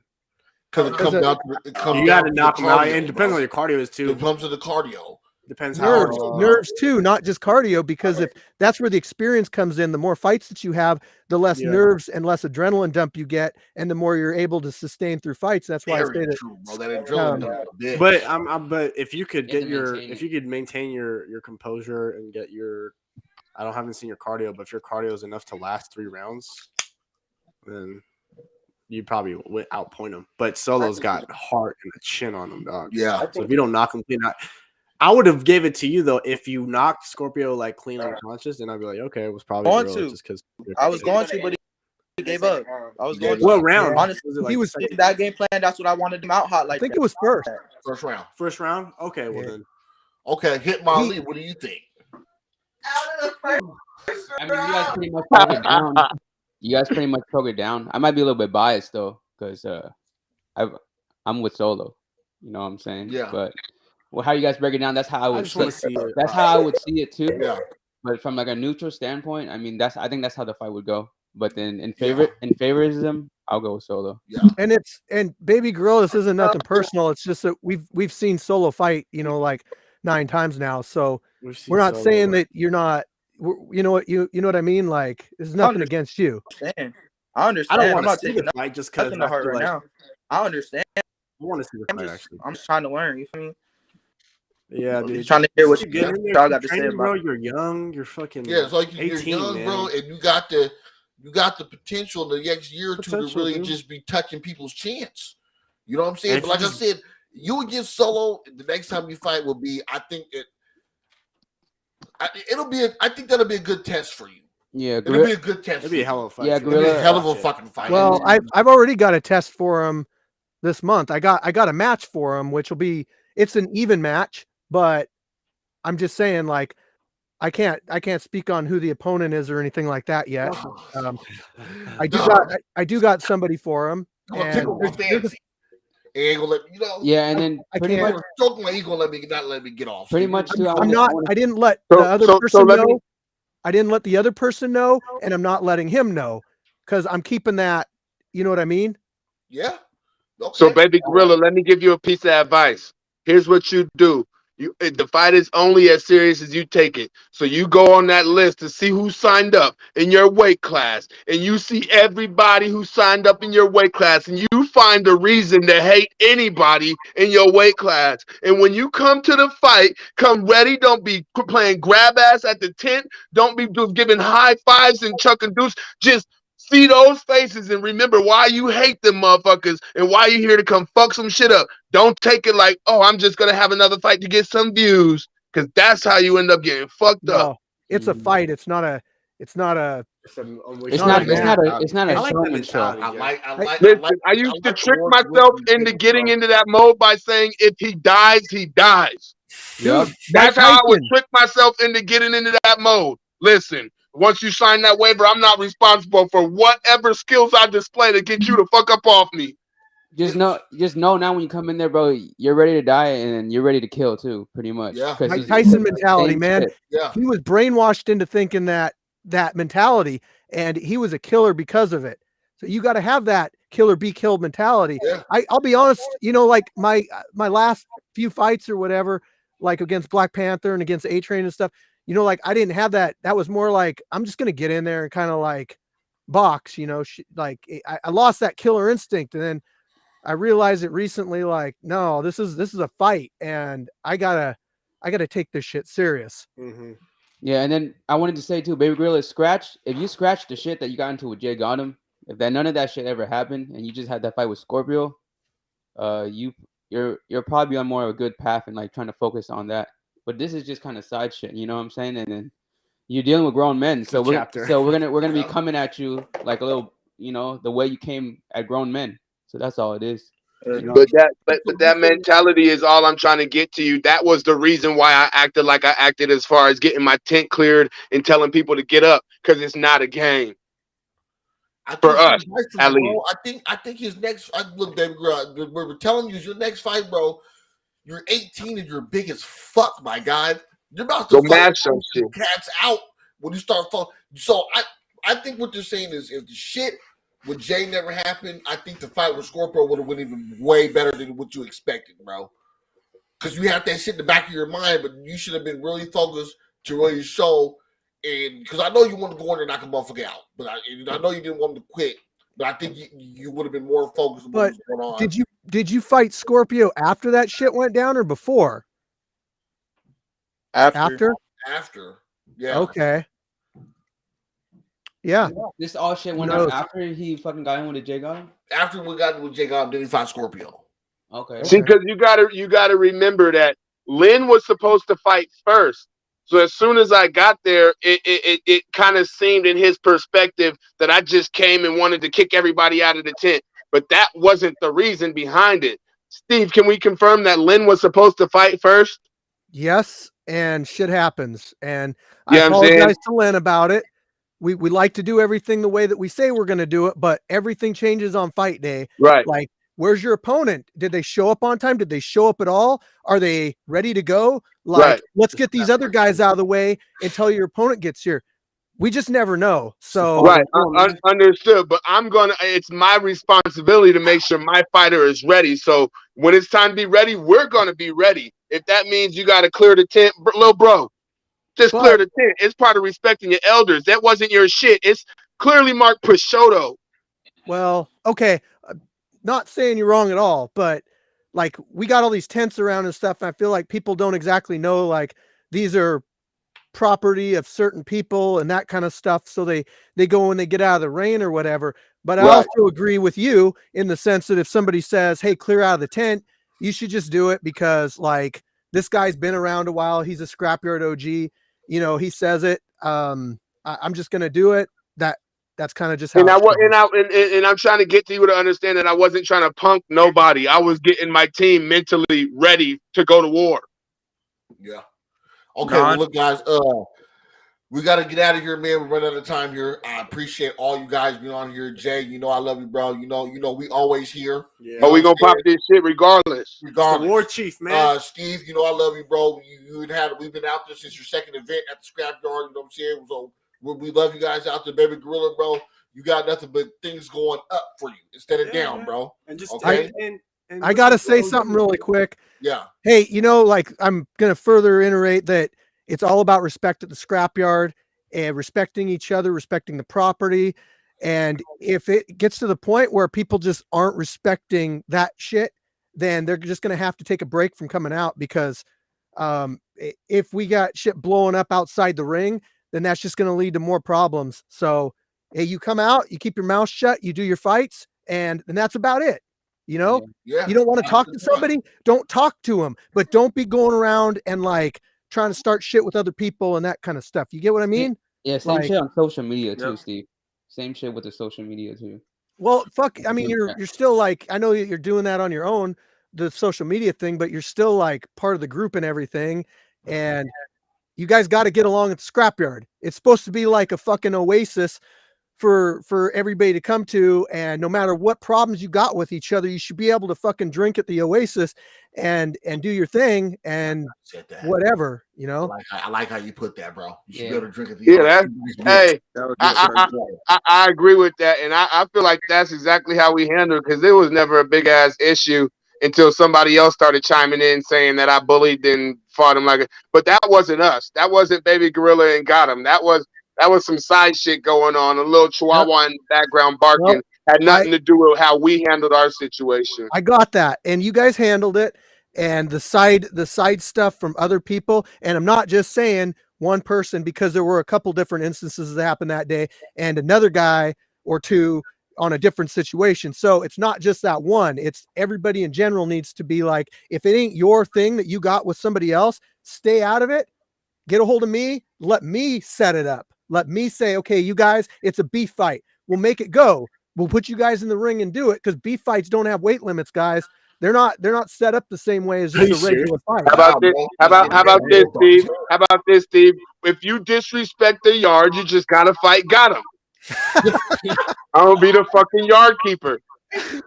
Speaker 1: Because it comes
Speaker 6: it-
Speaker 1: down to it comes
Speaker 2: You
Speaker 1: down
Speaker 2: got to
Speaker 1: to
Speaker 2: knock
Speaker 1: the
Speaker 2: him out,
Speaker 1: cardio,
Speaker 2: and depends
Speaker 1: bro.
Speaker 2: on your cardio is too.
Speaker 1: It comes to the cardio.
Speaker 2: Depends how
Speaker 6: nerves too, not just cardio. Because if that's where the experience comes in, the more fights that you have, the less nerves and less adrenaline dump you get, and the more you're able to sustain through fights. That's why I say that.
Speaker 1: True, bro. That adrenaline dump is a bitch.
Speaker 2: But if you could
Speaker 3: You have to
Speaker 2: if you could maintain your composure and get your, haven't seen your cardio, but if your cardio is enough to last 3 rounds, then you probably would outpoint him. But Solo's got heart and a chin on him, dog.
Speaker 1: Yeah.
Speaker 2: So if you don't knock him clean out, I would have gave it to you though. If you knocked Scorpio like clean unconscious, then I'd be like, okay, it was probably Gorilla just because
Speaker 5: I was going to, but he gave up. I was going to.
Speaker 2: What round?
Speaker 5: Honestly,
Speaker 2: Was it like
Speaker 5: he was that game plan. That's what I wanted him out hot. Like
Speaker 6: I think it was first.
Speaker 1: First round.
Speaker 2: First round? Okay, well then.
Speaker 1: Okay, hit Molly. What do you think?
Speaker 3: I mean, you guys pretty much broke it down. You guys pretty much broke it down. I might be a little bit biased though, because I'm with Solo. You know what I'm saying?
Speaker 1: Yeah.
Speaker 3: But how you guys break it down? That's how I would
Speaker 2: just want to see it.
Speaker 3: That's how I would see it too.
Speaker 1: Yeah.
Speaker 3: But from like a neutral standpoint, I mean, I think that's how the fight would go. But then in favoritism, I'll go with Solo.
Speaker 1: Yeah.
Speaker 6: And Baby Gorilla, this isn't nothing personal. It's just that we've seen Solo fight, like 9 times now. So we're not saying that you're not. You know what I mean? Like, there's nothing against you.
Speaker 5: I understand.
Speaker 2: I don't want
Speaker 5: I'm not
Speaker 2: to see
Speaker 5: taking
Speaker 2: the fight just because
Speaker 5: the heart right now. I understand.
Speaker 2: I want to see the fight actually.
Speaker 5: I'm just trying to learn. You feel me?
Speaker 2: Yeah, dude.
Speaker 5: Just trying to hear what you
Speaker 2: get in there.
Speaker 5: got to say about
Speaker 2: bro. You're young. You're fucking.
Speaker 1: Yeah, it's like you're
Speaker 2: 18,
Speaker 1: young,
Speaker 2: man.
Speaker 1: bro, and you got the potential the next year or two to
Speaker 2: Potential,
Speaker 1: really
Speaker 2: dude.
Speaker 1: just be touching people's chins. You know what I'm saying? But like I said, you against Solo, the next time you fight will be, I think I think that'll be a good test for you.
Speaker 3: Yeah,
Speaker 1: it'll be a good test.
Speaker 2: It'll be a hell of a fight.
Speaker 3: Yeah,
Speaker 1: It'll be a hell of a fucking fight.
Speaker 6: Well, I've already got a test for him this month. I got a match for him, which will be, it's an even match, but I'm just saying, like, I can't speak on who the opponent is or anything like that yet. I do got somebody for him.
Speaker 1: Ain't gonna let me,
Speaker 3: Yeah, and then pretty much
Speaker 1: stroking my ego, not let me get off.
Speaker 3: pretty much too.
Speaker 6: I didn't let the other person know. I didn't let the other person know, and I'm not letting him know because I'm keeping that. You know what I mean?
Speaker 1: Yeah. Okay.
Speaker 4: So, Baby Gorilla, let me give you a piece of advice. Here's what you do. The fight is only as serious as you take it. So you go on that list to see who signed up in your weight class, and you see everybody who signed up in your weight class, and you find a reason to hate anybody in your weight class. And when you come to the fight, come ready. Don't be playing grab ass at the tent. Don't be giving high fives and chucking deuce. Just see those faces and remember why you hate them motherfuckers and why you're here to come fuck some shit up. Don't take it like, oh, I'm just gonna have another fight to get some views, because that's how you end up getting fucked up.
Speaker 6: It's a fight. It's not a
Speaker 3: It's not a
Speaker 2: like
Speaker 3: showman.
Speaker 4: Listen, I used to trick myself into getting into that mode by saying if he dies, he dies.
Speaker 6: Dude,
Speaker 4: That's how I would trick myself into getting into that mode. Listen, once you sign that waiver, I'm not responsible for whatever skills I display to get you to fuck up off me.
Speaker 3: Just know now when you come in there, bro, you're ready to die and you're ready to kill too, pretty much.
Speaker 1: Yeah.
Speaker 6: Mike Tyson mentality, man.
Speaker 3: Shit.
Speaker 1: Yeah.
Speaker 6: He was brainwashed into thinking that mentality, and he was a killer because of it. So you got to have that killer be killed mentality.
Speaker 1: Yeah.
Speaker 6: I'll be honest, like my last few fights or whatever, like against Black Panther and against A-Train and stuff, like I didn't have that. That was more like, I'm just going to get in there and kind of like box, like I lost that killer instinct. And then I realized it recently, like, no, this is a fight, and I gotta take this shit serious.
Speaker 2: Mm-hmm.
Speaker 3: Yeah, and then I wanted to say too, Baby Gorilla, if you scratch the shit that you got into with J-Gottem, if none of that shit ever happened and you just had that fight with Scorpio, you're probably on more of a good path and like trying to focus on that. But this is just kind of side shit, you know what I'm saying? And then you're dealing with grown men, so we're gonna be coming at you like a little, the way you came at grown men. So that's all it is.
Speaker 4: But that mentality is all I'm trying to get to you. That was the reason why I acted like I acted as far as getting my tent cleared and telling people to get up, because it's not a game. For us, at least.
Speaker 1: I think his next. Look, David, we're telling you, your next fight, bro. You're 18 and you're big as fuck, my guy. You're about to
Speaker 4: mash some shit.
Speaker 1: Cats out when you start falling. So I think what they're saying is, if the shit with Jay never happened, I think the fight with Scorpio would have went even way better than what you expected, bro. because you have that shit in the back of your mind, but you should have been really focused to really show. And because I know you want to go in there and knock a motherfucker out, but I know you didn't want him to quit. But I think you would have been more focused on what was going on.
Speaker 6: Did you fight Scorpio after that shit went down or before? After?
Speaker 1: Yeah.
Speaker 6: Okay. Yeah.
Speaker 3: This all shit went out after he fucking got in with the J-Gottem?
Speaker 1: After we got with J-Gottem, then he fought Scorpio.
Speaker 3: Okay.
Speaker 4: See, because you gotta remember that Lynn was supposed to fight first. So as soon as I got there, it kind of seemed in his perspective that I just came and wanted to kick everybody out of the tent. But that wasn't the reason behind it. Steve, can we confirm that Lynn was supposed to fight first?
Speaker 6: Yes, and shit happens. And I apologize to Lynn about it. We like to do everything the way that we say we're going to do it, but everything changes on fight day.
Speaker 4: Right.
Speaker 6: Like, where's your opponent? Did they show up on time? Did they show up at all? Are they ready to go? Like, let's get these other guys out of the way until your opponent gets here. We just never know. So
Speaker 4: right, understood. But it's my responsibility to make sure my fighter is ready. So when it's time to be ready, we're gonna be ready. If that means you got to clear the tent, little bro, just clear the tent. It's part of respecting your elders. That wasn't your shit. It's clearly marked prosciutto.
Speaker 6: Well, okay, not saying you're wrong at all, but like we got all these tents around and stuff, and I feel like people don't exactly know like these are property of certain people and that kind of stuff. So they go and they get out of the rain or whatever. But I also agree with you in the sense that if somebody says, hey, clear out of the tent, you should just do it because like this guy's been around a while. He's a scrapyard OG. You know, he says it. I'm just going to do it. That's kind of just how.
Speaker 4: And I'm trying to get to you to understand that I wasn't trying to punk nobody. I was getting my team mentally ready to go to war.
Speaker 1: Yeah. Okay, well, look, guys, we got to get out of here, man. We're running out of time here. I appreciate all you guys being on here. Jay, you know I love you, bro. You know we always here.
Speaker 2: Yeah.
Speaker 4: But we going to pop this shit regardless.
Speaker 2: The war chief, man.
Speaker 1: Steve, you know I love you, bro. We've been out there since your second event at the scrapyard, you know what I'm saying? So we love you guys out there, baby gorilla, bro. You got nothing but things going up for you instead of down, man. Bro.
Speaker 2: And just
Speaker 1: okay.
Speaker 6: I got to say something really quick.
Speaker 1: Yeah.
Speaker 6: Hey, you know, like I'm going to further iterate that it's all about respect at the scrapyard and respecting each other, respecting the property. And if it gets to the point where people just aren't respecting that shit, then they're just going to have to take a break from coming out because if we got shit blowing up outside the ring, then that's just going to lead to more problems. So, hey, you come out, you keep your mouth shut, you do your fights, and that's about it. You know, you don't want to talk to somebody, don't talk to them, but don't be going around and like trying to start shit with other people and that kind of stuff. You get what I mean?
Speaker 3: Yeah, same shit on social media too, Steve. Same shit with the social media too.
Speaker 6: Well, fuck, I mean, you're still like, I know you're doing that on your own, the social media thing, but you're still like part of the group and everything. And you guys got to get along at the scrapyard. It's supposed to be like a fucking oasis for everybody to come to, and no matter what problems you got with each other, you should be able to fucking drink at the oasis and do your thing and whatever, you know.
Speaker 1: I like how you put that, bro. You should be able to drink at the
Speaker 4: oasis. I agree with that, and I feel like that's exactly how we handle it because there was never a big ass issue until somebody else started chiming in saying that I bullied and fought him but that wasn't us. That wasn't Baby Gorilla and Gottem. That was some side shit going on. A little chihuahua in the background barking. Had nothing to do with how we handled our situation.
Speaker 6: I got that. And you guys handled it. And the side stuff from other people. And I'm not just saying one person because there were a couple different instances that happened that day and another guy or two on a different situation. So it's not just that one. It's everybody in general needs to be like, if it ain't your thing that you got with somebody else, stay out of it. Get a hold of me. Let me set it up. Let me say, okay, you guys, it's a beef fight. We'll make it go. We'll put you guys in the ring and do it because beef fights don't have weight limits, guys. They're not set up the same way as just a regular fight.
Speaker 4: How about this? How about this, Steve? How about this, Steve? If you disrespect the yard, you just gotta fight Gottem. I'm gonna be the fucking yard keeper. You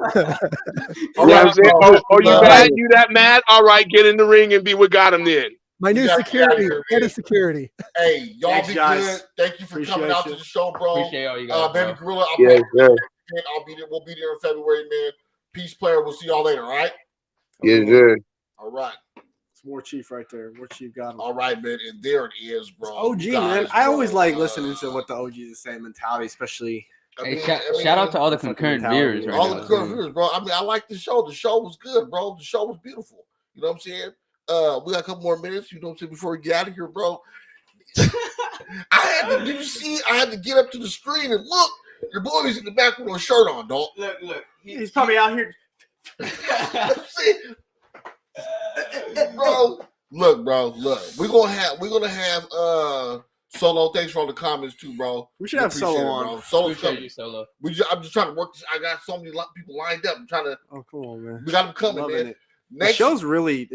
Speaker 4: mad? You that mad? All right, get in the ring and be with Gottem then.
Speaker 6: My new security, head of security.
Speaker 1: Hey, y'all be good. Thank you for coming out to the show, bro.
Speaker 3: Appreciate all you guys.
Speaker 1: Baby Gorilla, I'll be there. We'll be there in February, man. Peace, player. We'll see y'all later, all right?
Speaker 4: Yes, sir.
Speaker 1: All right.
Speaker 2: More Chief right there. More Chief got him.
Speaker 1: All right, man, and there it is, bro.
Speaker 2: OG,
Speaker 1: You
Speaker 2: man.
Speaker 1: guys,
Speaker 2: I always
Speaker 1: bro,
Speaker 2: like listening to what the OGs are saying, mentality, especially.
Speaker 3: Hey, shout out to all the
Speaker 2: fucking
Speaker 3: concurrent
Speaker 2: mentality,
Speaker 3: viewers right
Speaker 1: all
Speaker 3: now.
Speaker 1: the current viewers, bro. I mean, I like the show. The show was good, bro. The show was beautiful. You know what I'm saying? We got a couple more minutes, you know what I'm saying, before we get out of here, bro. Did you see? I had to get up to the screen and look. Your boy was in the back with a shirt on, dog.
Speaker 3: Look.
Speaker 2: He's probably out here.
Speaker 1: See? Bro, look. We're gonna have Solo. Thanks for all the comments too, bro.
Speaker 2: We should have Solo on.
Speaker 1: Bro. Solo's
Speaker 3: Appreciate
Speaker 1: coming.
Speaker 3: you, Solo.
Speaker 1: I'm just trying to work this. I got so many people lined up. I'm trying to.
Speaker 2: Oh, come on, man.
Speaker 1: We got them coming,
Speaker 2: Loving
Speaker 1: man.
Speaker 2: it.
Speaker 1: Next
Speaker 2: The show's really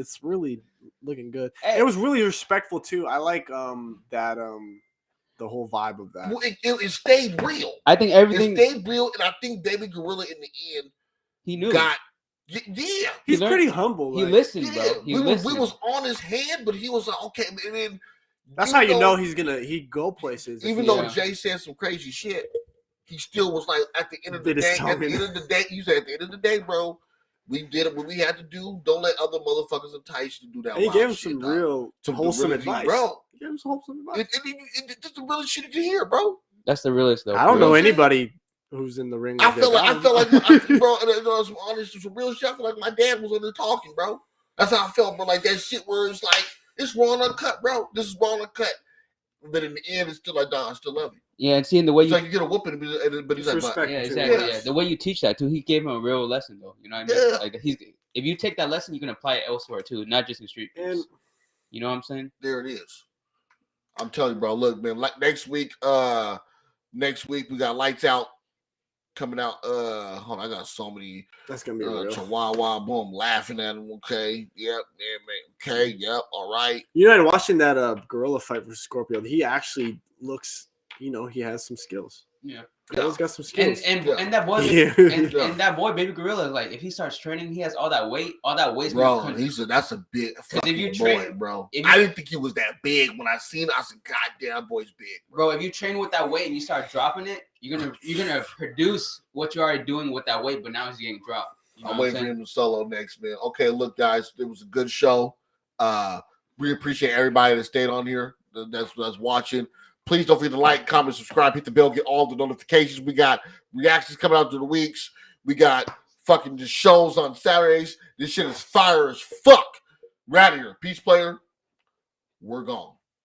Speaker 2: looking good.
Speaker 3: Hey.
Speaker 2: It was really respectful too. I like that the whole vibe of that.
Speaker 1: well, it stayed real.
Speaker 3: I think everything
Speaker 1: It stayed real, and I think Baby Gorilla in the end
Speaker 3: he knew.
Speaker 1: got. Yeah,
Speaker 2: He's
Speaker 3: learned-
Speaker 2: pretty humble.
Speaker 3: He
Speaker 2: like,
Speaker 3: listened,
Speaker 1: yeah.
Speaker 3: bro. He
Speaker 1: We
Speaker 3: listened.
Speaker 1: was on his hand, but he was like, okay. And then
Speaker 2: That's how you know he go places.
Speaker 1: Even though Jay said some crazy shit, he still was like, at the end of the
Speaker 2: Bit his
Speaker 1: day,
Speaker 2: tongue in.
Speaker 1: you said at the end of the day, bro, we did what we had to do. Don't let other motherfuckers entice you to do that.
Speaker 2: And he
Speaker 1: wild
Speaker 2: gave him
Speaker 1: shit,
Speaker 2: some
Speaker 1: dog.
Speaker 2: real wholesome
Speaker 1: reality,
Speaker 2: advice,
Speaker 1: bro.
Speaker 2: He gave him some wholesome advice.
Speaker 1: It's the realest shit you can hear, bro.
Speaker 3: That's the realest though.
Speaker 2: I don't
Speaker 1: You know
Speaker 2: know
Speaker 1: what I'm saying?
Speaker 2: anybody who's in the ring.
Speaker 1: I
Speaker 2: like
Speaker 1: feel
Speaker 2: that.
Speaker 1: like, bro, and some honest, some real shit. I feel like my dad was on there talking, bro. That's how I felt, bro. Like that shit where it's like, it's raw and uncut, bro. This is raw and uncut. But in the end, it's still like, dog, I still love you.
Speaker 3: Yeah, and seeing the way
Speaker 1: It's
Speaker 3: you
Speaker 1: like you get a whooping, but he's like,
Speaker 2: Respect.
Speaker 1: but,
Speaker 3: yeah,
Speaker 2: too.
Speaker 3: exactly.
Speaker 1: Yes.
Speaker 3: Yeah, the way you teach that too, he gave him a real lesson though. You know what I mean?
Speaker 1: Yeah.
Speaker 3: Like if you take that lesson, you can apply it elsewhere too, not just in street.
Speaker 2: And
Speaker 3: beefs. You know what I'm saying?
Speaker 1: there it is. I'm telling you, bro. Look, man. Like next week we got Lights Out coming out. Hold on, I got so many.
Speaker 2: that's gonna be real.
Speaker 1: Chihuahua, boom, laughing at him. Okay, yep, man. Okay, yep, all right.
Speaker 2: You know, watching that gorilla fight versus Scorpio, he actually looks. He has some skills.
Speaker 3: Yeah.
Speaker 2: Gorilla's got some skills.
Speaker 3: And
Speaker 1: Yeah.
Speaker 3: and that boy
Speaker 2: Yeah.
Speaker 3: and that boy Baby Gorilla, like if he starts training, he has all that weight
Speaker 1: Bro, that's a big fucking
Speaker 3: if you
Speaker 1: boy,
Speaker 3: train-
Speaker 1: bro.
Speaker 3: if you-
Speaker 1: I didn't think he was that big. When I seen it, I said, God damn, boy's big.
Speaker 3: bro, if you train with that weight and you start dropping it, you're gonna produce what you're already doing with that weight, but now it's getting dropped. You know
Speaker 1: I'm
Speaker 3: what
Speaker 1: waiting for
Speaker 3: saying?
Speaker 1: him to solo next, man. Okay, look, guys, it was a good show. We appreciate everybody that stayed on here. That's watching. Please don't forget to like, comment, subscribe, hit the bell, get all the notifications. We got reactions coming out through the weeks. We got fucking the shows on Saturdays. This shit is fire as fuck. We're out of here. Peace, player. We're gone.